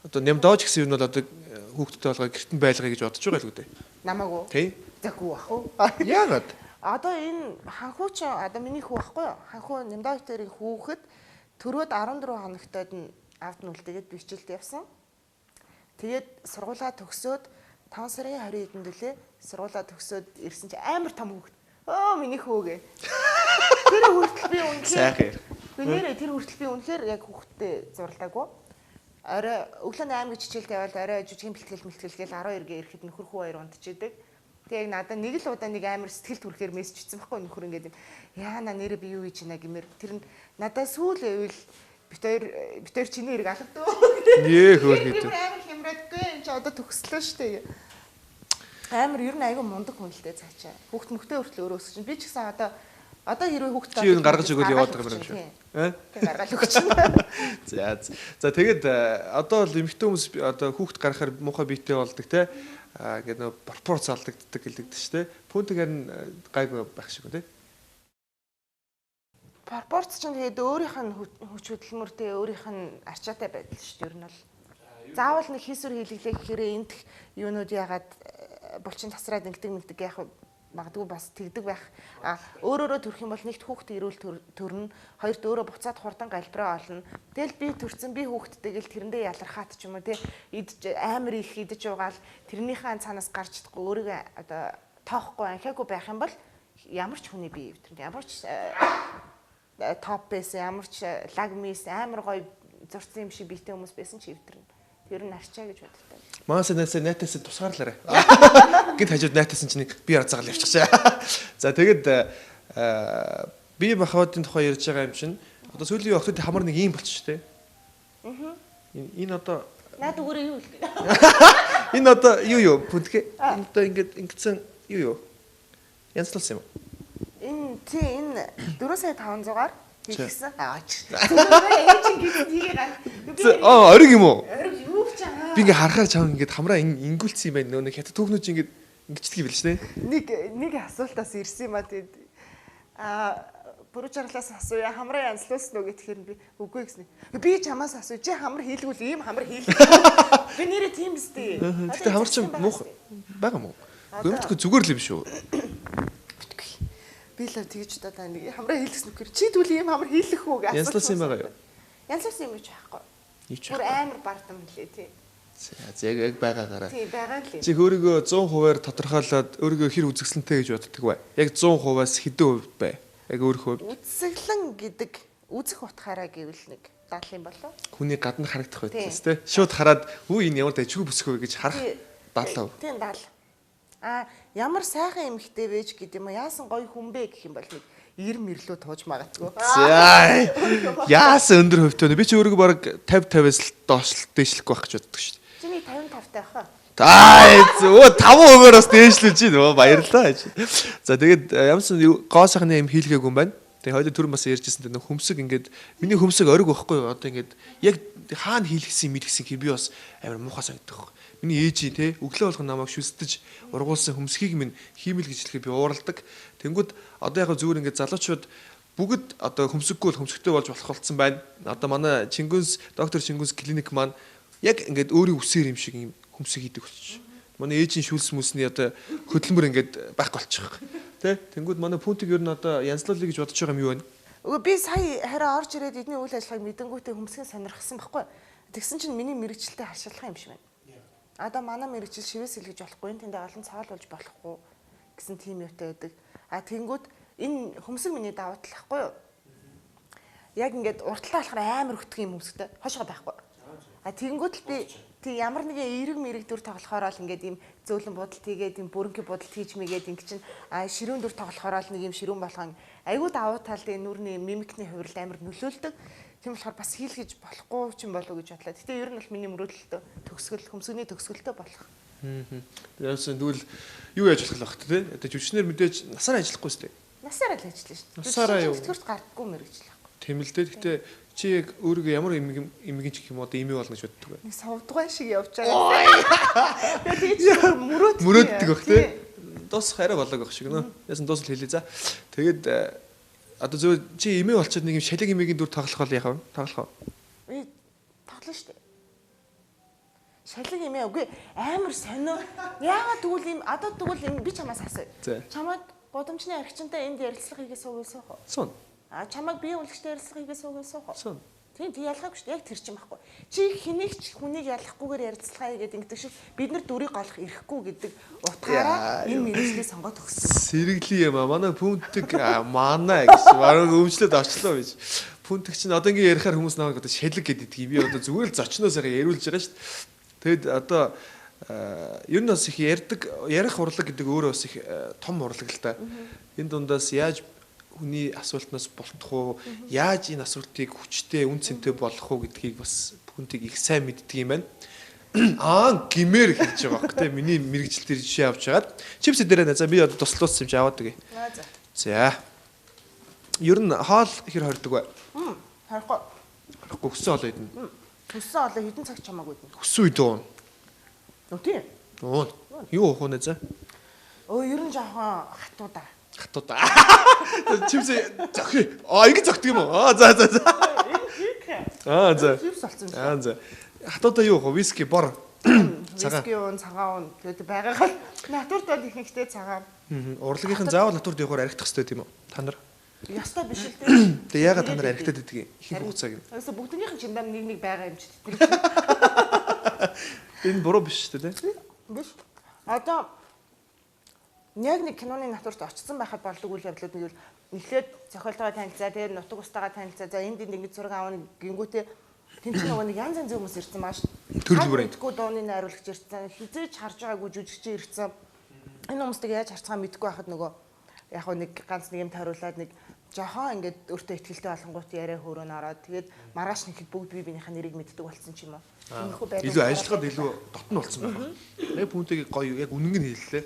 Одоо нямдооч гэсэн юм бол одоо хүүхэдтэй болгоо гэртэн байлгая гэж бодож байгаа л үү. Намайг уу? Тий. Заггүй бах уу? Яагаад? Одоо энэ ханхуу ч одоо миний хүү байхгүй юу? Ханхуу нямдаа хоёрын хүүхэд төрөөд 14 хоногтойд нь авд нь үлдээгээд бичилд явсан. Тэгээд сургуулаа төгсөөд 5 сарын 20-нд үлээ сургуулаа төгсөөд ирсэн чи амар том хүүхэд. Оо миний хөөгээ. Тэр хүртэл би үнэхээр тэр хүртэл би үнэхээр яг хүүхэдтэй зурлаагүй. Орой өглөө 8 гэж хичээлд явбал орой жүжигэн бэлтгэл гээл 12-гээ ирэхэд нөхөр хүү хоёр унтчихэдэг. Тэгээ яг надад нэг л удаа нэг амар сэтгэл түрхээр мессеж ичсэн байхгүй нөхөр ингээд юм. Яана нэрээ би юу хийж байна гэмээр тэр надад сүүл эвэл бит хоёр чиний хэрэг алгадөө. Нээ хөөр гэдэг. Амар хямраадгүй энэ ч одоо төгслөө штэ. Амар ер нь айгүй мундаг хүн л дээ цаачаа. Хүүхд мөхтэй хүртэл өөрөө өсөж чинь би ч гэсэн одоо хэрвээ хүүхд чи юу гаргаж өгөөл яваад байгаа юм шиг. Тэг гаргаж өгч чинь. За тэгээд одоо л эмэгтэй хүмүүс одоо хүүхд гаргахаар муухай биетэй болдог те. Ингээд нөө пропорц алдагддаг гэлдэгдэж штэ. Пүнтэг харин гайгүй байх шиг үү те. Пропорц чинь тэгээд өөрийнх нь хүч хөдөлмөртэй өөрийнх нь арчаатай байдал шүү дээ. Ер нь бол заавал нэг хийсвэр хийлгэлээ гэхээр энд юунууд ягаад булчин тасраад ингэдэг яах магадгүй бас тэгдэг байх. Өөрөөрөө төрөх юм бол нэгт хүүхд ирүүл төрнө, хоёрт өөрөө буцаад хурдан галбираа олно. Тэгэл би төрсэн би хүүхдтэйгэл тэрэндээ ялархаад ч юм уу те идэж амар их идэж угаал тэрнийхээ цаанаас гарч чадахгүй өөрийгөө одоо тоохгүй анхаагүй байх юм бол ямар ч хүний бие өвтөр ямар ч топ байсан ямар ч лагмис амар гоё зурцсан юм шиг биетэй хүмүүс байсан ч өвтөрнө. Тэр нь арчаа гэж боддог. Маас найтаас тусгаарлаарай. Гэт хажууд найтаас чинь нэг би арцаагаал явчихчаа. За тэгээд би махбодын тухай ярьж байгаа юм чинь одоо сүүлийн октод хамар нэг юм болчих тээ. Энэ одоо наад өөрөө юу вэ? Энэ одоо юу бүдгээ. Энэ одоо ингэсэн юу янзлуулсан юм. Энэ 4 сая 500-аар хийгсэн. Ориг юм уу? Ориг юу ч аа. Би ингээ харахаар чам ингээ хамраа ингүүлсэн юм байна. Нөө нэг хятад түүхнүүд чинь ингээ ингэчдэг юм биш үү? Нэг асуултаас ирсэн юм аа тэгээд бүрүүжарлаас асууя хамраа янзлуулсан уу гэхээр би үгүй гэсэн. Би чамаас асууя чи хамар хийлгүүл ийм хамар хийлгэх. Би нэрээ тийм үстэй. Гэтэ хамар чинь муухай байгаа мó. Гомдгүй зүгээр л юм шүү. Би л тэгж удаа нэг хамраа хийлгэсэн үгээр чи тэгвэл ийм хамар хийлгэх үү гэж асуусан юм байгаа юу? Янзлуулсан юм ч байхгүй. Юу ч бүр амар бардам лээ тий. За яг байгаагаараа. Тий байгаа л. Чи өөрийгөө 100%-аар тодорхойлоод өөрийгөө хэр үзэсгэлэнтэй гэж боддог бай. Яг 100%-аас хэдэн хувь бай? Яг өөрийнхөө үзэсгэлэн гэдэг үзэх утгаараа гэвэл нэг 70 юм болоо. Хүний гадна харагдах байдлаас тий. Шууд хараад үе энэ ямар дайчгүй бүсэх вэ гэж харах 70%. Тийм 70. Ямар сайхан эмэгтэй байж гэдэг юм яасан гоё хүн бэ гэх юм бол нэг 90 мэрлүү тууж магадгүй. За яасан өндөр хөвтэй. Би чи өөрийгөө баг 50-50-аас л доош дээшлэхгүй байх гэж боддог шүү дээ. Чи нэг 55-тай баха. Зөө 5%-аар бас дээшлүүлж байна. Баярлалаа. За тэгээд ямарсан гоо сайхны юм хийлгээгүй юм байна. Тэгээд хоёул түрэн бас ярьжсэн дээ хөмсөг ингээд миний хөмсөг ориг байхгүй юу? Одоо ингээд яг хаана хийлгэсэн мэдгэсэн хэр би бас амар муухай санагддаг. Миний ээжи те өглөө болгон намайг шүсдэж ургуулсан хөмсгийг минь хиймэл гэж хэлэхэд би ууралдаг. Тэнгүүд одоо яг зүгээр ингээд залуучууд бүгд одоо хөмсөггүй бол хөмсөгтэй болж болох болсон байна. Одоо манай доктор Чингүнс клиник маань яг ингээд өөрийн үсээр юм шиг юм хөмсөг хийдэг болчих. Манай ээжийн шүлс мүсний одоо хөдөлмөр ингээд байхгүй болчих. Тэ? Тэнгүүд манай пунктиг ер нь одоо янзлуулъя гэж бодож байгаа юм юу вэ? Үгүй би сая хараа орж ирээд эдний үйл ажиллагааг мэдэнгүүтээ хүмүүсийн сонирхсан байхгүй. Тэгсэн чинь миний мэрэгчлэлтэй харшилах юм шиг байна. Одоо манай мэрэгчил шивээс илгэж болохгүй, тэндээ олон цаал болж болохгүй гэсэн тийм юутай байдаг. Тэнгүүд энэ хүмүүсийн миний давуу тал байхгүй юу? Яг ингээд урталтаа болохоор амар хөтгөн юм хүмүүстэй хошоо байхгүй. Тэнгүүд л би тий ямар нэгэн эерэг мэрэг дүр тоглохоор л ингээд ийм зөөлөн будалт хийгээд ийм бүрэнхий будалт хийж мэгээд ингэ чинь ширүүн дүр тоглохоор л нэг ийм ширүүн болгон айгүй давуу талд энэ нүрийн мимикний хувирал амар нөлөөлдөг. Тийм болохоор бас хийлгэж болохгүй ч юм болов уу гэж бодлоо. Гэтэ ер нь бол миний мөрөөдөлтөө төгсгөл хөмсгөний төгсгөлтэй болох. Яасан тэгвэл юу яаж болох вэ тий? Одоо жүжигчнэр мэдээж насаараа ажиллахгүй шүү дээ. Насаараа л ажиллана шүү дээ. Насаараа юу? Тэтгэврт гардаггүй мэрэгжил байхгүй. Тийм л дээ. Гэтэ чи яг өөрийгөө ямар имигийн ч гэх юм одоо имий болно гэж боддог вэ? Нэг совдгой шиг явж байгаа. Тэгээд мөрөөддөг бах тий? Дуусах арай болоог байх шиг нөө. Яасан дуусал хэлээ за. Тэгээд одоо зөв чи имий болчиход нэг юм шалиг имигийн дүр тоглох бол яах вэ? Тоглох уу? Би тоглоно шүү дээ. Шалиг имий үгүй амар сонио. Яагаад тэгвэл юм одоо тэгвэл юм би чамаас асууя. Чамд гудамжны архичинтай энд ярилцлага хийгээ суугуулсан уу? Суун. Чамайг бие үлгчтэй ярилцлага хийгээ суугуулсан уу? Суун. Тийм ялгаагүй шүү дээ. Яг тэр чинь байхгүй. Чи хэнийг ч хүнийг ялахгүйгээр ярилцлага хийгээд ингэдэг шиг бид нар дүрийг голох ирэхгүй гэдэг утгаараа энэ мэрэгчлээ сонгоод өгсөн. Сэргэлий юм аа. Манай пунктик манай гэсэн баруун өвчлөд орчлоо гэж. Пунктик чинь одоо ингэ ярихаар хүмүүс намайг одоо шалэг гэдэг. Би одоо зүгээр л зочноосоо яриулж байгаа шүү дээ. Тэгэд одоо ер нь бас их ярих урлаг гэдэг өөрөө бас их том урлаг л та. Энэ дундаас яаж хүний асуултнаас болтох уу, яаж энэ асуултыг хүчтэй, үн цэнтэй болгох уу гэдгийг бас пунктик их сайн мэддэг юм байна. Гимээр хэлж байгаа байхгүй те. Миний мэрэгжил дээр жишээ авч хагаад чипс дээрээ за би одоо туслуулсан юм чи аваад өгье. За. Ер нь хоол хэр хордог вэ? Харахгүй. Харахгүй өссөн хоол идэнэ. Өссөн хоол хэдэн цаг чамаагүй идэнэ. Өссөн үед уу? Тийм. Юу уух вэ зэ? Ер нь жоохон хатуудаа. Хатуудаа. Чипс зохи. Ингэ зогтдаг юм уу? За. За. Чипс болсон юм. За. Хатуудаа юу уух вэ? Виски, бор. Виски уун, цагаан уун гэдэг байгаагаар натуртад ихэнхдээ цагаан. Урлагийнхан заавал натурд явахаар архитах хэрэгтэй тийм үү? Та нар? Ястай биш л дээ. Тэгээ ягаад та нар архитаад иддэг юм? Их хугацааг юм. Այսо бүгднийхэн чимдам нэг байгаа юм чи. Энэ буруу биш шүү дээ тий? Биш. Одоо яг нэг киноны натурт очсон байхад болдог үйл явдлууд нэг л эхлээд зохиолтойгоо танилцаа, тэгээд нутаг устаагаа танилцаа. За энд ингэж зураг аавна гингүүтээ тэнцэн нөгөө нэг янз янзын хүмүүс ирсэн маш. Төрөл бүрийн. Мэдгүй дууны найруулагч ирсэн. Хизээж харж байгаагүй жүжигчин ирсэн. Энэ хүмүүстийг яаж харцгаа мэдгүй байхад нөгөө яг нэг ганц нэг юм тариулаад нэг жохон ингээд өөртөө ихтэй болонгууд яриа хөөрөөн ороод тэгээд маргааш нэхэд бүгд бие биенийхээ нэрийг мэддэг болсон ч юм уу. Илүү ажиллахад илүү дотн болсон байна. Яг пунктыг гоё яг үнэн нь хэллээ.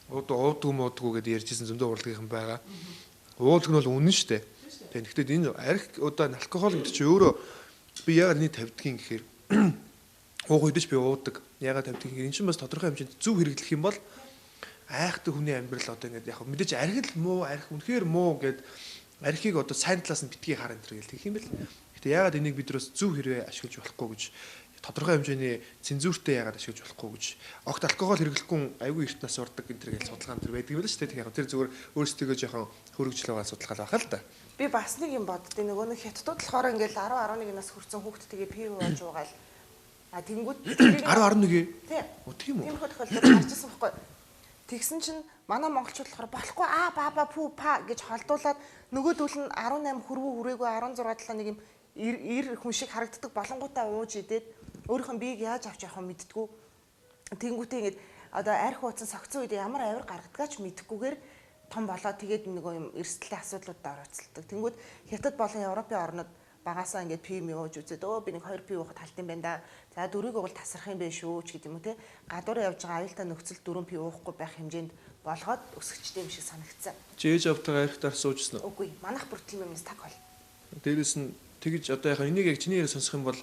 Уудгүй муудгүй гэдээ ярьжсэн зөндөө урлагийнхан байгаа. Уулг нь бол үнэн шүү дээ. Тэгэхдээ энэ арх одоо алкогол гэдэг чинь өөрөө би яагаад нэг тавьдгийн гэхээр уух үед ч би уудаг. Яагаад тавьдгийг энэ чинь бас тодорхой хэмжээнд зөв хэрэглэх юм бол айхтай хүний амьдрал одоо ингээд яг мэдээж архил муу, арх үнэхээр муу гэд архийг одоо сайн талаас нь битгий хараа энэ төр гэх юм бэл. Гэтэ яагаад энийг бид нөөс зөв хэрвээ ашиглаж болохгүй гэж тодорхой хэмжээний цензуртэй яагаад ашиглаж болохгүй гэж огт алкогол хэрэглэхгүй айгүй эрт нас урдаг энэ төр гэж судалгаан төр байдаг юм л шүү дээ. Яг тэр зүгээр өөрсдөө жоохон хөргөжлөө байгаа судалгаа байгаа л да. Би бас нэг юм боддیں۔ Нөгөө нэг хятадууд болохоор ингээд 10 11 нас хүрсэн хүүхдтэйгээ пив ууж уугаал. Тэнгүүд 10 11. Тийм үү? Тийм хөл харчихсан байхгүй. Тэгсэн чинь манай монголчууд болохоор болохгүй баба пүү па гэж холдуулаад нөгөөдөл нь 18 хүрвүү хүрээгүй 16 талаа нэг юм ир хүн шиг харагддаг болонгуудаа ууж идээд өөрийнхөө биеийг яаж авч явах нь мэддгүү. Тэнгүүтээ ингээд одоо арх ууцсан согцсон үед ямар авир гаргадгаач мэдхгүйгээр том болоод тэгээд нөгөө юм эрсдэлтэй асуудлуудад оролцолдог. Тэнгүүд хятад болон Европын орнууд багасаа ингээд пив ууж үзээд би нэг 2 пив уухад халт юм байна да. За дөрөв уул тасрах юм байх шүү ч гэдэг юм уу те. Гадуур явж байгаа аюултай нөхцөл 4 пив уухгүй байх хэмжээнд болгоод өсгчтэй юм шиг санагдсан. Жээж автагаа архитаар суужсэн уу? Үгүй, манайх бүр тийм юмс таг бол. Дээрээс нь тэгж одоо яг энийг яг чиний яриа сонсох юм бол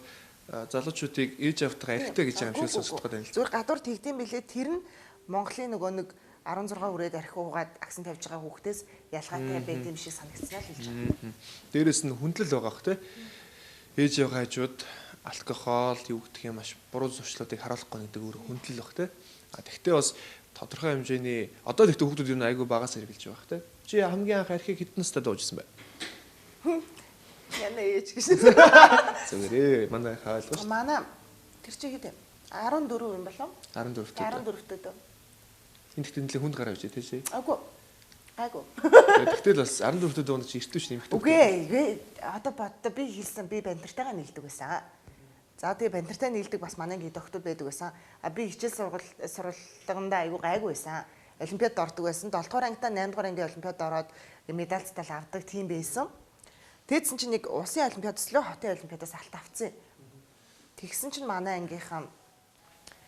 залуучуудыг ээж автагаа архитаа гэж байгаа юм шиг сонсох гэдэг юм л. Зүгээр гадуур тэгдэм билээ тэр нь Монголын нөгөө нэг 16 хүрээд архи уугаад аксан тавьж байгаа хүүхдээс ялгаатай байд юм шиг санагдсанаа л хэлж байгаа. Дээрээс нь хүндлэл байгаа бох те. Ээж яваа хажууд алкогол юу гэх юм маш буруу зуршлуудыг харуулахгүй гэдэг өөр хүндлэл бох те. Тэгвэл бас тодорхой хэмжээний одоо тэгтээ хүүхдүүд юу айгүй багаас хэрглэж байгаа хэ. Чи хамгийн анх архийг хэдэн настай дуужсан бэ? Яна ээж гэж. Зүгээрээ манай хаалгаш. Манай тэр чи хэд 14 юм болов? 14 дэх. 14 дэх. Энд тэгтээ нэлээд хүнд гараа авч тийш. Айгу. Тэгтэл бас 14 дэх чи эртвч нэмэгтэй. Үгүй одоо боддоо би хэлсэн би бандартайгаа нийлдэг байсан. За тэгээ бандартай нийлдэг бас манай гээ доктор байдаг байсан. Би хичээл сургалтандаа айгу гайгүй байсан. Олимпиад ордог байсан. 7 дугаар ангидаа 8 дугаар ангийн олимпиад ороод медальцтай авдаг тийм байсан. Тэдсэн чинь нэг улсын олимпиадаас лөө хотын олимпиадаас алт авцсан. Тэгсэн чинь манай ангийнхаа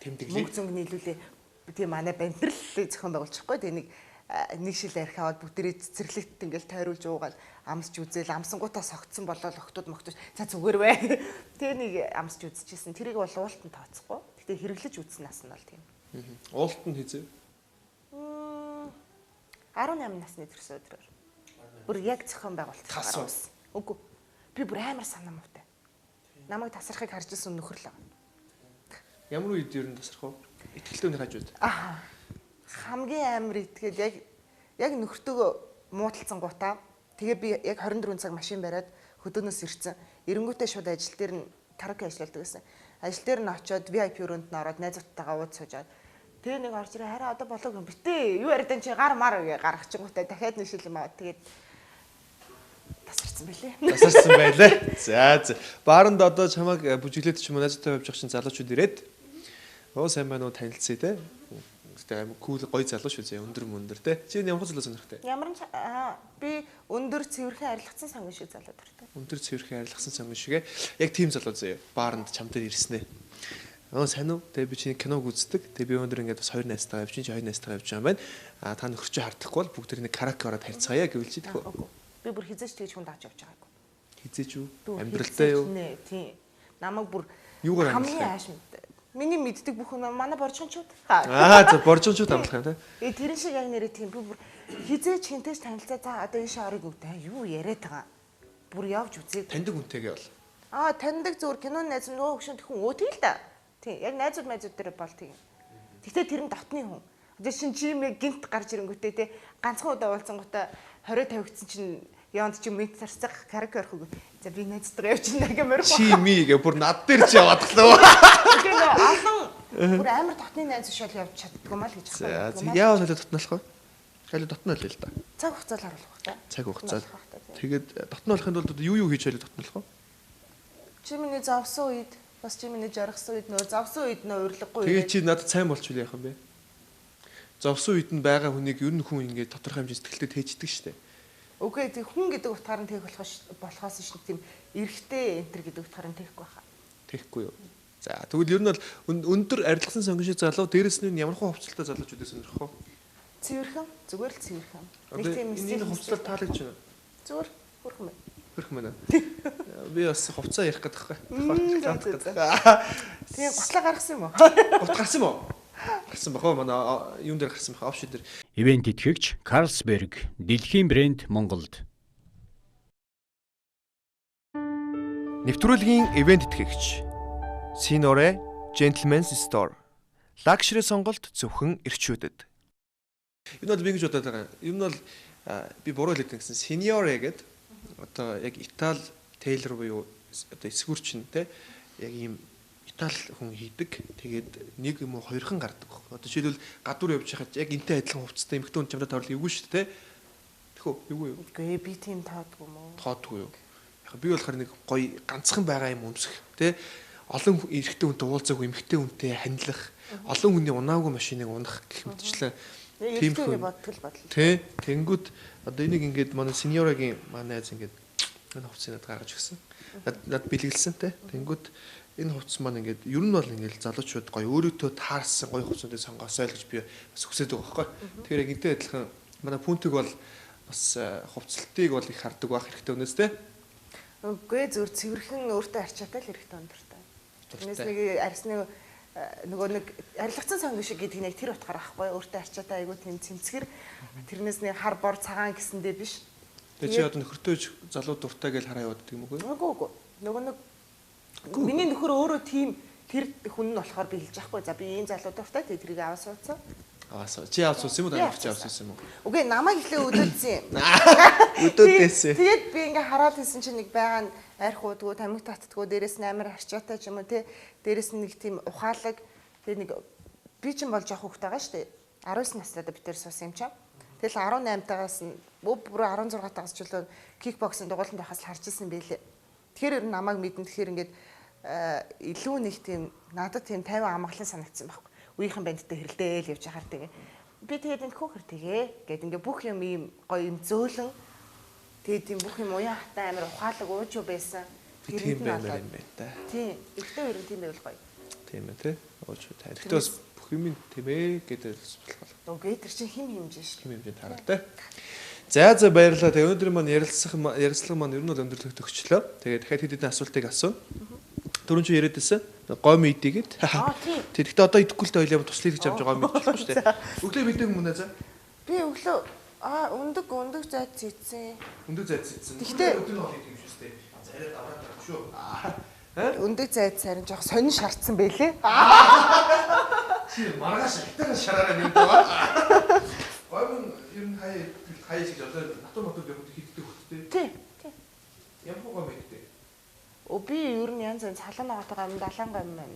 мөнгө зөнгө нийлүүлээ. Тийм манай бандрлалыг зохион байгуулчихгүй. Тэгээ нэг шил арх аваад бүтэрээ цэцэрлэгт ингээл тойруулж уугаал амсч үзээл амсангуудаа согтсон болоод октод мохтож за зүгээр бай. Тэгээ нэг амсч үзчихсэн. Тэрийг бол уултан тооцохгүй. Гэтэ хэрэглэж үзсэн нас нь бол тийм. Уултан хийзээ. 18 насны төрсөн өдрөөр. Бүр яг зохион байгуулалтаар авсан. Үгүй. Би бүр амар санаа муутай. Намайг тасархыг харж ирсэн нөхөрлөө. Ямар үед ер нь тасрах вэ? Итгэлтэй өнөр хажууд. Хамгийн амар итгэл яг нөхөртөөгөө муудалцсан гутаа. Тэгээ би яг 24 цаг машин бариад хөдөөнөөс ирсэн. Эренгүүтээ шууд ажил дээр нь караоке ажилладаг гэсэн. Ажил дээр нь очиод VIP өрөөнд нь ороод найзуудтайгаа ууз суужаад тэгээ нэг орж ирээ хараа одоо болоог юм битээ. Юу яриад чи гар мар гаргачихгүйтэй дахиад нэг шил юм аа. Тэгээд тасарсан байлээ. Тасарсан байлаа. За. Бааранд одоо чамайг бүжиглээд ч юм уу найзтай явж явах чинь залуучууд ирээд оо сайн байна уу танилцъя те. Гэтэ амар кул гоё залуу шүү зэ өндөр мөндөр те. Чи ямар залуу сонирхтой? Ямар би өндөр цэвэрхэн арилгацсан сонгон шиг залуу дуртай. Өндөр цэвэрхэн арилгасан сонгон шигэ. Яг тийм залуу зэ. Бааранд чам дээр ирснэ. Оо сайн уу? Тэгээ би чиний киног үздэг. Тэгээ би өндөр ингээд бас хоёр найзтайгаа явж чинь хоёр найзтайгаа явж байгаа юм байна. Та нөхөр чи хардахгүй бол бүгд нэг караоке ороод харьцгаая гэвэл чи тэхүү. Би бүр хизээч тэгж хүнд авч явж байгаагүй. Хизээч юу? Амьдралтай юу? Тийм. Намайг бүр юугаар хамгийн аашмт. Миний мэддэг бүх юм манай боржгончууд. За боржгончууд амлах юм те. Тэрэн шиг яг нэрээ тийм би бүр хизээч хинтэж танилцаа за одоо ийшээ орыг өвдөө. Юу яриад байгаа. Бүр явж үзээ. Таньдаг үнтэйгээ бол. Таньдаг зүгээр киноны найз нөгөө хөшөнд хүн өөтэй л да. Тийм. Яг найзууд дээр бол тийм. Гэхдээ тэр нь дотны хүн. Одоо шин чимээ гинт гарч ирэнгүүтээ те ганцхан удаа уулзсангуудаа 20 тавигдсан чинь яонд чи мэд зарцах караоке орох үгүй. За би найзтайгаа явчихна гэмээр боо. Чи мигээ бүр над дээр чи яваад глөө. Тэгээ олон бүр амар дотны найз биш бол явж чаддгүй маа л гэж байна. За яа нөлөө дотнолох вэ? Хайлаа дотнол л да. Цаг хугацаал харуулах та. Цаг хугацаа. Тэгээд дотнолохын тулд юу хийж хайлаа дотнолох вэ? Чи миний завсан үед бас чи миний жаргасан үед нөө завсан үед нөө урилгагүй. Тэгээ чи надад сайн болчихвол яах юм бэ? Зовсон үед нь байгаа хүнийг ер нь хүн ингээд тодорхой хэмжээнд сэтгэлдээ тээждэг штэ. Үгүй тэг хүн гэдэг утгаар нь тээх болохоос шин тийм эрэгтэй энтер гэдэг утгаар нь тээхгүй байхаа. Тээхгүй юу. За тэгвэл ер нь бол өндөр арилгасан сонгон шиг залуу дээрэс нь ямар хөө хувцалтай залуучуудыг сонирхох вэ? Цэвэрхэн зүгээр л цэвэрхэн. Нэг тийм стил хувцал таалагдж байна. Зүгээр хөрхөн байна. Хөрхөн байна. Би бас хувцаа ярих гэдэг байхгүй. Тэгээ готлаа гаргасан юм уу? Гот гарсан юм уу? Гарсан бахаа манай юун дээр гарсан бахаа офшид дээр. Ивент итгэгч Carlsberg, дэлхийн брэнд Монголд. Нэвтрүүлгийн ивент итгэгч Sinore Gentlemen's Store. Luxury сонголт зөвхөн эрчүүдэд. Энэ бол би гэж бодоод байгаа. Энэ бол би буруу хэлээд гэсэн Signore гэдэг одоо яг Итали тейлер буюу одоо эсгүүрчин те яг ийм Итали хүн хийдэг. Тэгээд нэг юм уу хоёрхан гардаг. Одоо жишээлбэл гадуур явж хахад яг энтэй адилхан хувцастай эмхтэн хүн чамдаа тоорлоо эвгүй шүү дээ. Тэхүү эвгүй юу? Үгүй би тийм таадгүй мó. Таадгүй юу? Яг би болохоор нэг гоё ганцхан байгаа юм өмсөх те олон эрэгтэй хүнтэй уулзаагүй эмхтэн хүнтэй хандлах олон хүний унаагүй машиныг унах гэх мэтчлэн тийм хүн бодлоо. Тэ тэнгүүд одоо энийг ингээд манай сеньорогийн манай айз ингээд энэ хувцсыг надад гаргаж өгсөн. Над бэлгэлсэн те тэнгүүд энэ хувцс маань ингээд ер нь бол ингээд залуучууд гоё өөрөөдөө таарсан гоё хувцсуудыг сонгоосоо л гэж би бас хүсэж байгаа байхгүй. Тэгэхээр яг энтэй адилхан манай пүнтиг бол бас хувцлтыг бол их хардаг байх хэрэгтэй өнөөс те. Үгүй зөв цэвэрхэн өөртөө арчаатай л хэрэгтэй өндөртэй. Тэрнээс нэг арьсны нөгөө нэг арилгацсан сонгон шиг гэдэг нь яг тэр утгаар ахгүй өөртөө арчаатай айгуу тийм цэмцгэр тэрнээс нэг хар бор цагаан гэсэндээ биш. Тэгээ чи одоо нөхөртөөж залуу дуртай гэж хараа яваад гэдэг юм уу? Үгүй. Нөгөө нэг миний нөхөр өөрөө тийм тэр хүн нь болохоор би хэлж байхгүй. За би ийм залуу дуртай тэрийг аваа суудсан. Аваасаа. Чи авч үзсэн юм уу? Авч үзсэн юм уу? Үгүй намайг ихлэ өдөөдсөн юм. Өдөөдөөсөө. Тэгээд би ингээ хараад хэлсэн чинь нэг байгаа нь арх уудгүй, тамхи татдгүй, дээрэс нь амар арчаатай ч юм уу те. Дээрэс нь нэг тийм ухаалаг. Тэгээд нэг би чинь бол жоох хүүхэд байгаа шүү дээ. 19 наснаа бид тээр суусан юм чам. Тэгэл 18 тагаас нь бүр 16 тагаас ч үлээ кикбоксинг дугууланд байхаас л харж ирсэн байлээ. Тэгэхээр ер нь намайг мэдэн тэгэхээр ингээд илүү нэг тийм надад тийм 50 амгалан санагдсан байхгүй. Үеийнхэн бандтай хэрэлдээл явж хахаар тэгээ. Би тэгээд энэ хөөхөр тэгээ гэд ингээ бүх юм ийм гоё юм зөөлөн тэгээд тийм бүх юм уян хатаа амар ухаалаг ууж юу байсан. Тийм байна юм байна та. Тийм. Ихтэй ер нь тийм байвал гоё. Тийм ээ тий. Ууж та. Тэгтээ бас бүх юм тийм ээ гэдэг болох. Үгүй тэр чинь хим хэмжээ шүү. Хим хэмжээ таралтай. За баярлалаа. Тэгээ өнөөдөр маань ярилцлага маань ер нь бол өндөрлөгт өгчлөө. Тэгээ дахиад хэд хэдэн асуултыг асууна. Дөрөв чи яриад байсан. Гом идгээд. Тэгэхдээ одоо идэхгүй л тойлоо туслая гэж авч байгаа юм байна шүү дээ. Өглөө бидэг юм уу наа за? Би өглөө өндөг зайд цэцсэн. Өндөг зайд цэцсэн. Гэхдээ өдөр нь бол идэв шүү дээ. Царайд аваад байгаа шүү. Өндөг зайд сарын жоох сонин шаардсан байлээ. Чи маргааш ихтэйгээ шараараа нэг байгаа. Гом ер нь хаяа шиг одоо натур явахд хийддэг хөттэй. Тий. Ямар гом иддэг? Би ер нь янз янз халуун ногоотойгоо юм далайн гом юм.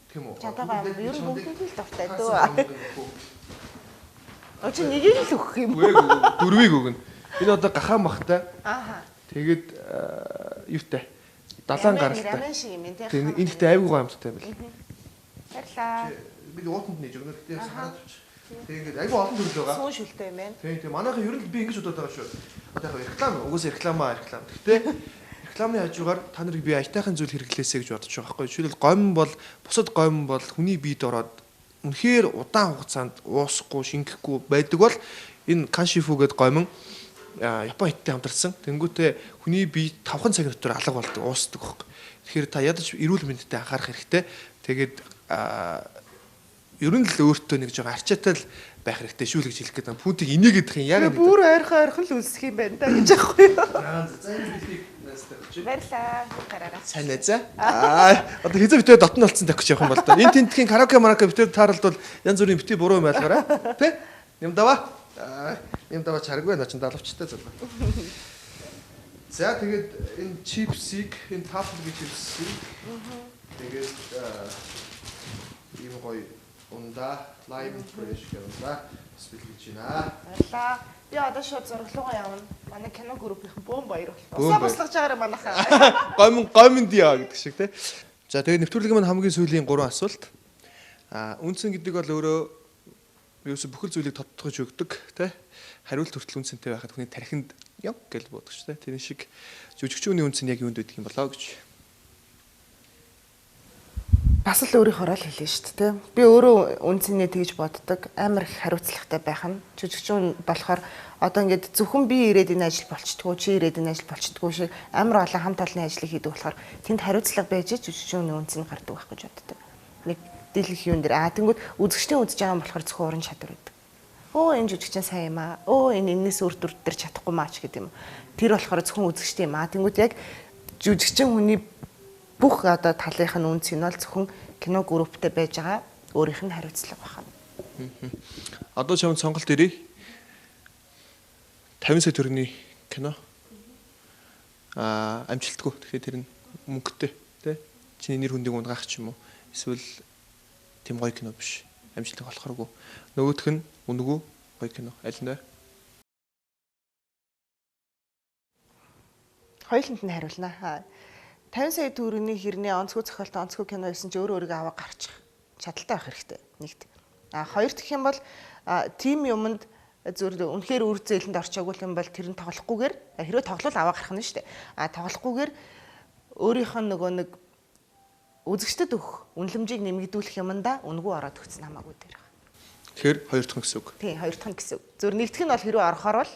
Тийм үү. Чадаагаа ер нь бүгд л дуртай дөө. Очи нэг л өгөх юм. Үгүй дөрвийг өгнө. Энэ одоо гахаа махтай. Ааха. Тэгээд юутай. Далайн гаралтай. Рамен шиг юм тий. Тэгээд энэ ихтэй айгүй гомтой байл. Баярлаа. Би уутанд нээж өгнө. Тэгээд санаад авч. Тэгээд айгүй олон төрөл байгаа. Суун шүлтэй юм байна. Тийм манайхан ер нь би ингэж бодоод байгаа шүү. Одоо яг реклам угсаа реклам. Гэхдээ рекламын хажуугаар та нарыг би аятайхан зүйл хэрэглээсэй гэж бодож байгаа байхгүй. Жишээлбэл гом бол бусад гом бол хүний биед ороод үнэхээр удаан хугацаанд уусахгүй, шингэхгүй байдаг бол энэ каншифу гэдэг гомон Япон хятадтай хамтарсан. Тэнгүүтээ хүний бие 5 цаг дотор алга болдог, уусдаг байхгүй. Тэгэхээр та ядаж эрүүл мэндэд анхаарах хэрэгтэй. Тэгээд ер нь л өөртөө нэг жоо арчаатай л байх хэрэгтэй шүү л гэж хэлэх гээд байна. Пүнтийг инээгээд их яг нэг бүр ойрхон үлсэх юм байна да гэж аахгүй юу. За энэ билийг наастаа өгч. Баярлаа. Гараараа. Сайн найзаа. Одоо хизээ битээ дотн болцсон тавих явах юм бол та. Энэ тентхийн караоке битээ тааралд бол янз бүрийн битээ буруу юм байлгаараа. Тэ? Нямдава. Нямдава чаргүй наа чин далавчтай залгаа. За тэгээд энэ чипсийг, энэ тафлгийн чипсийг тэгээд ийм гоё ундаа лайм фрэш гэнэ. Спилж байна. Баярлаа. Би одоо шууд зурглуугаа явна. Манай кино группийн бөөм баяр болтоо. Усаа буслаж байгаараа манайхаа. Гомин диа гэдэг шиг тий. За тэгээд нэвтрүүлгийн маань хамгийн сүүлийн 3 асуулт. Үндсэн гэдэг бол өөрөө ерөөсө бүхэл зүйлийг тодтогч өгдөг тий. Хариулт хүртэл үндсэнтэй байхад хүний тархинд яг гэж боддог ч тий. Тэр шиг жүжигчүүний үндсэн яг юунд байдаг юм болоо гэж. Бас л өөрийнхөө л хэлнэ шүү дээ. Би өөрөө үндсэний тэгж боддог. Амар их хариуцлагатай байх нь. Жүжигчүүн болохоор одоо ингээд зөвхөн би ирээд энэ ажил болчтгоо, чи ирээд энэ ажил болчтгоо шиг амар олон хамт олонны ажлыг хийдэг болохоор тэнд хариуцлага байж жүжигчүүний үндсэнд гардаг байх гэж боддог. Нэг дийлэнх юм дээр тэнгүүд үзэгчдийн үзэж байгаа юм болохоор зөвхөн уран чадвар байдаг. Оо энэ жүжигчин сайн юм аа. Оо энэ энэс өөр төр дээр чадахгүй маа ч гэдэг юм. Тэр болохоор зөвхөн үзэгчтэй юм аа. Тэнгүүд яг жүжигчин хүний бүх одоо талынх нь үнц нь бол зөвхөн кино групптэй байж байгаа өөрийнх нь хариуцлага байна. Одоо чамд сонголт ирээ. 50 сая төгрөгийн кино. Амжилтгүй. Тэгэхээр тэр нь мөнгөтэй, тий? Чиний нэр хүндийг унгаах ч юм уу? Эсвэл тийм гоё кино биш. Амжилттай болохооргүй. Нөгөөх нь үнэгүй гоё кино. Аль нь вэ? Хоёуланд нь хариулнаа. 50 сая төгрөгийн хэрнээ онцгой зохиолтой онцгой кино гэсэн чи өөрөө аваа гарчих чадaltaй байх хэрэгтэй. Нэгт. Хоёр дахь юм бол тим юмд зөв үнэхээр үр зээлэнд орчоогүй юм бол тэр нь тоглохгүйгээр хэрвээ тоглол аваа гарах нь шүү дээ. Тоглохгүйгээр өөрийнх нь нөгөө нэг үзэгчдэд өгөх үнэлэмжийг нэмэгдүүлэх юмдаа үнэгүй ороод өгсөн хамаагүй дээр байна. Тэгэхээр хоёр дахь нь гэсэн үг. Тий, хоёр дахь нь гэсэн үг. Зөв нэгдэх нь бол хэрвээ орохоор бол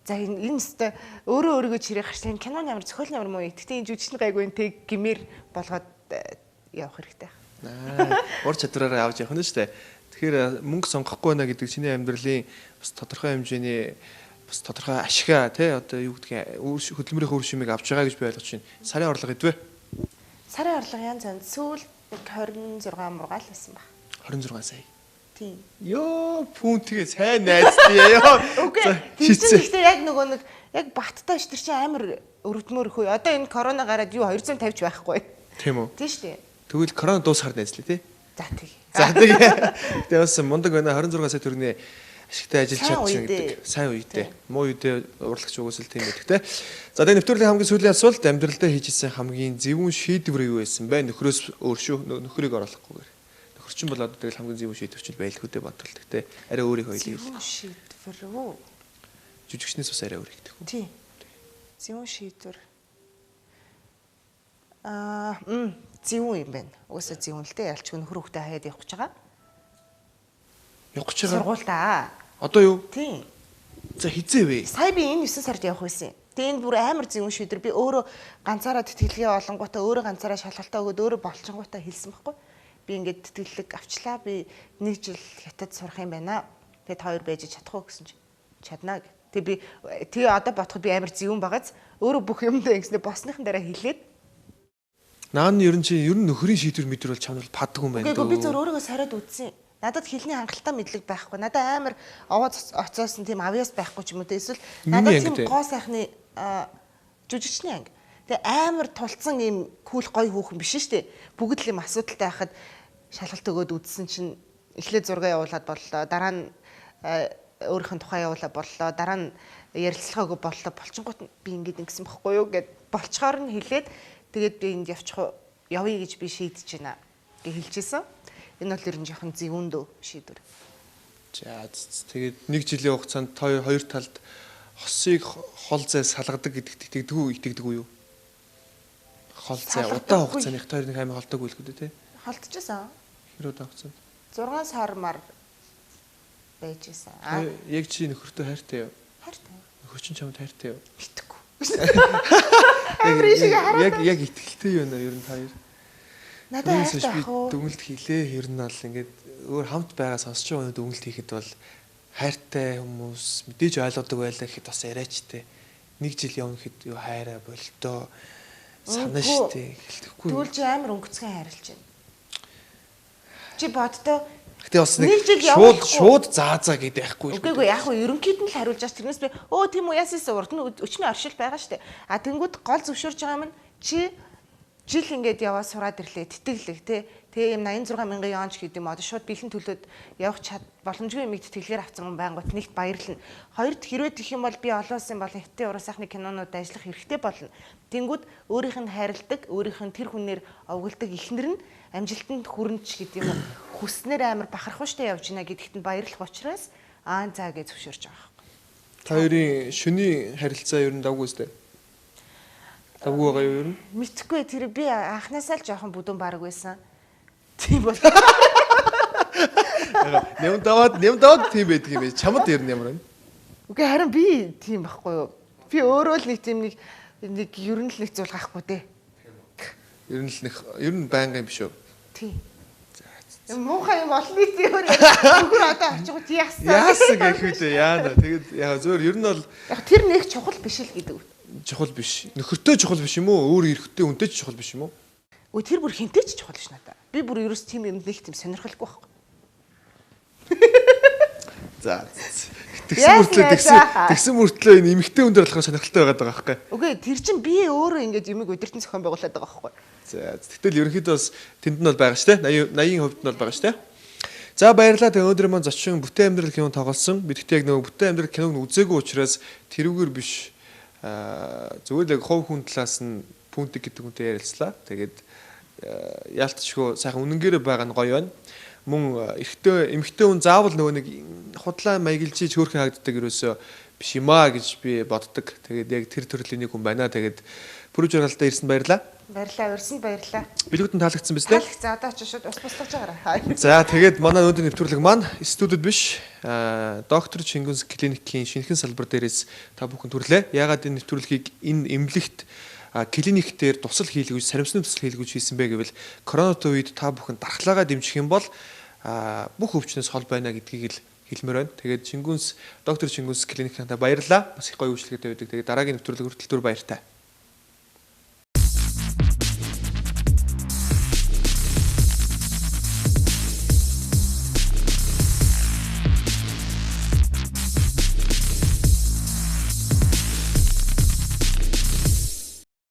за энэ өстой өөрөө өөрийгөө чирээ гарч киноны ямар зохиол ямар муу итгэдэг энэ жүжигчний гайгүй тэг гимээр болгоод явах хэрэгтэй. Ур чадвараараа авч явах нь шүү дээ. Тэгэхээр мөнгө сонгохгүй байна гэдэг чиний амьдралын бас тодорхой хэмжээний бас тодорхой ашигаа тий одоо юу гэдгийг хөдөлмөрийн үр шимийг авч байгаа гэж би ойлгож байна. Сарын орлого хэдвэ? Сарын орлого янз янз сүүл 26 мургаал байсан баг. 26 сая. Тийм. Йоо, пүнтгээ сайн найзлаа ёо. Үгүй. Шийдсэн. Тэгсэн яг нөгөө нэг яг баттай ш тэр чинь амар өргөдмөр хөө. Одоо энэ корона гараад юу 250 байхгүй. Тийм үү? Тийм шүү дээ. Тэгвэл корона дуусахаар найзлаа тий. За тэг. За тэгээ. Тэгээ бас мундаг байна 26 сая төгрөгийн ашигтай ажиллаж Сайн чадчихна үедээ. гэдэг. Сайн үедээ. Муу үедээ урлагч угсэл тийм байдаг те. За тэгээ нэвтрүүлгийн хамгийн сүүлийн асуулт амьдралдаа хийжсэн хамгийн зөвүүн шийдвэр юу байсан бэ? Нөхрөөс өөр шүү. Нөхрийг оруулахгүйгээр. Нөхөрчин бол одоо тэгэл хамгийн зөвүүн шийдвэр чинь байлгүй дээ бодлоо те. Арай өөрийг хоёлыг. Зөвүүн шийдвэр үү? Жүжигчнээс бас арай өөр их гэх үү? Тийм. Зөвүүн шийдвэр. Зөвүүн юм байна. Уусаа зөвүүн л дээ. Ялчгүй нөхөр хүүхдээ хаяад явах гэж байгаа. Явах гэж байгаа. Сургуультаа. Одоо юу? Тийм. За хизээ вэ? Сая би энэ 9 сард явах байсан юм. Тэгээ энэ бүр амар зөвүүн шийдвэр. Би өөрөө ганцаараа тэтгэлгээ олонгуудаа өөрөө ганцаараа шалгалтаа өгөөд өөрөө болчингуудаа хэлсэн байхгүй. Би ингээд тэтгэлэг авчлаа. Би 1 жил хятад сурах юм байна. Тэгээд хоёр байж чадах уу гэсэн чинь чаднаа гэ. Тэгээ одоо бодоход би амар зөвүүн байгааз өөрөө бүх юмдаа ингэснээр босныхан дараа хэлээд. Наан ер нь нөхрийн шийдвэр мэдэр бол чамд паддаг юм байна Үгүй би зөв өөрийгөө сороод үзсэн. Надад хэлний хангалттай мэдлэг байхгүй. Надад амар овоос оцоос нь тийм авьяас байхгүй ч юм уу. Эсвэл надад тийм гоо сайхны жүжигчний анги. Тэгээ амар тулцсан ийм кул гой хүүхэн биш шүү дээ. Бүгд л юм асуудалтай байхад шалгалт өгөөд үзсэн чинь эхлээд зураг явуулаад боллоо. Дараа нь өөрийнх нь тухай явуулаад боллоо. Дараа нь ярилцлага өгөө боллоо. Болчингууд би ингэж ингэсэн байхгүй юу гэд болцохоор нь хэлээд тэгээд би энд явъя гэж би шийдэж байна гэж хэлчихсэн. Энэ бол ер нь жоохон зөвүүндөө шийдвэр. За тэгээд 1 жилийн хугацаанд хоёр талд хосыг хол зай салгадаг гэдэгт итгэдэг үү юу? Хол зай удаан хугацааны хоёр нэг аймаг холдог үлгүүд үү те? Холдчихсан. Хэр удаан хугацаанд? 6 сар мар байжсэн. Яг чи нөхөртөө хайртай юу? Хайртай. Нөхөр чинь чамд хайртай юу? Мэдхгүй. Яг итгэлтэй юу нэ ер нь хоёр? Надад хайртай ах уу? Дүгнэлт хийлээ. Ер нь бол ингээд өөр хамт байгаа сонсож байгаа дүгнэлт хийхэд бол хайртай хүмүүс мэдээж ойлгодог байлаа гэхэд бас яриачтэй. 1 жил явна гэхэд юу хайраа болтоо санаа штэ гэлтэхгүй. Тэгвэл чи амар өнгөцгөн хайрлаж байна. Чи боддоо гэтээ бас нэг шууд заазаа гэдэг байхгүй. Үгүй яг хөө ерөнхийд нь л хариулж байгаа. Тэрнээс би тийм уу яасан урд нь өчнөө оршил байгаа штэ. А тэнгууд гол зөвшөөрж байгаа юм чи жил ингээд яваа сураад ирлээ тэтгэлэг те. Тэгээ юм 86 мянган юанч гэдэг юм одоо шууд бэлэн төлөөд явах боломжгүй юм тэтгэлгээр авсан хүн байнгут нэгт баярлна. Хоёрд хэрвээ гэх юм бол би олоосон бол хятадын уран сайхны кинонууд ажиллах хэрэгтэй болно. Тэнгүүд өөрийнх нь хайрладаг, өөрийнх нь тэр хүнээр овгилдаг эхнэр нь амжилтанд хүрэнч гэдэг юм хүснээр амар бахархууштай явж гинэ гэдэгт нь баярлах учраас заа гэж зөвшөөрч байгаа юм. Та хоёрын шөнийн харилцаа ер нь давгүй үстэй. Давгүй байгаа юу ер нь? Мэдхгүй тэр би анхнаасаа л жоохон бүдүүн бараг байсан. Тийм бол. Нэм даваад тийм байдаг юм бэ? Чамд ер нь ямар вэ? Үгүй харин би тийм байхгүй юу? Би өөрөө л нэг тийм нэг ер нь л нэг зүйл гахгүй дээ. Ер нь байнга юм биш үү? Тийм. Муухай юм олон нийтийн өөр одоо очиж яасан. Яасан гэх үү яана. Тэгээд яг зөвөр ер нь бол яг тэр нэг чухал биш л гэдэг. Чухал биш. Нөхөртөө чухал биш юм уу? Өөр эрэгтэй хүнтэй ч чухал биш юм уу? Өө тэр бүр хинтэй ч чухал биш надаа. Би бүр ерөөс тийм юм нэг тийм сонирхолгүй байхгүй. За. Тэгсэн мөртлөө энэ эмэгтэй хүн дээр болохоор сонирхолтой байгаад байгаа байхгүй. Үгүй тэр чинь би өөрөө ингэж юмыг удирдан зохион байгуулад байгаа байхгүй. За. Тэгтэл ерөнхийдөө бас тэнд нь бол байгаа шүү дээ. 80% нь бол байгаа шүү дээ. За баярлалаа. Тэгээ өнөөдөр маань зочин бүтээн амьдрал кино тоглосон. Би тэгтээ яг нөгөө бүтээн амьдрал киног үзээгүй учраас тэрүүгээр биш зүгээр л хов хүн талаас нь пүнтик гэдэг хүнтэй ярилцлаа. Тэгээд яалтчгүй сайхан үнэнгээр байгаа нь гоё байна. Мөн эмэгтэй хүн заавал нөгөө нэг худлаа маяглж хөөрхөн хаагддаг ерөөсөө биш юм аа гэж би боддог. Тэгээд яг тэр төрлийн нэг хүн байна. Тэгээд бүрж жаргалтай ирсэн баярлалаа. Баярлалаа, урьсанд баярлалаа. Билгүүтэн таалагдсан биз дээ? Таалагдсан. Одоо очиж шууд ус буслаж байгаарай. За тэгээд манай өнөөдрийн нэвтрүүлэг маань студиуд биш доктор Чингүнс клиникийн шинэхэн салбар дээрээс та бүхэн түрлээ. Яагаад энэ нэвтрүүлгийг энэ эмнэлэгт клиник дээр тусал хийлгэж, сарамсны тусал хийлгэж хийсэн бэ гэвэл коронавигийн үед та бүхэн дархлаагаа дэмжих юм бол бүх өвчнөөс хол байна гэдгийг л хэлмээр байна. Тэгээд доктор Чингүнс клиникт баярлалаа. Бас их гоё үйлчлэгтэй байдаг. Тэгээд дараагийн нэвтрүүлэг хүртэл түр баяртай.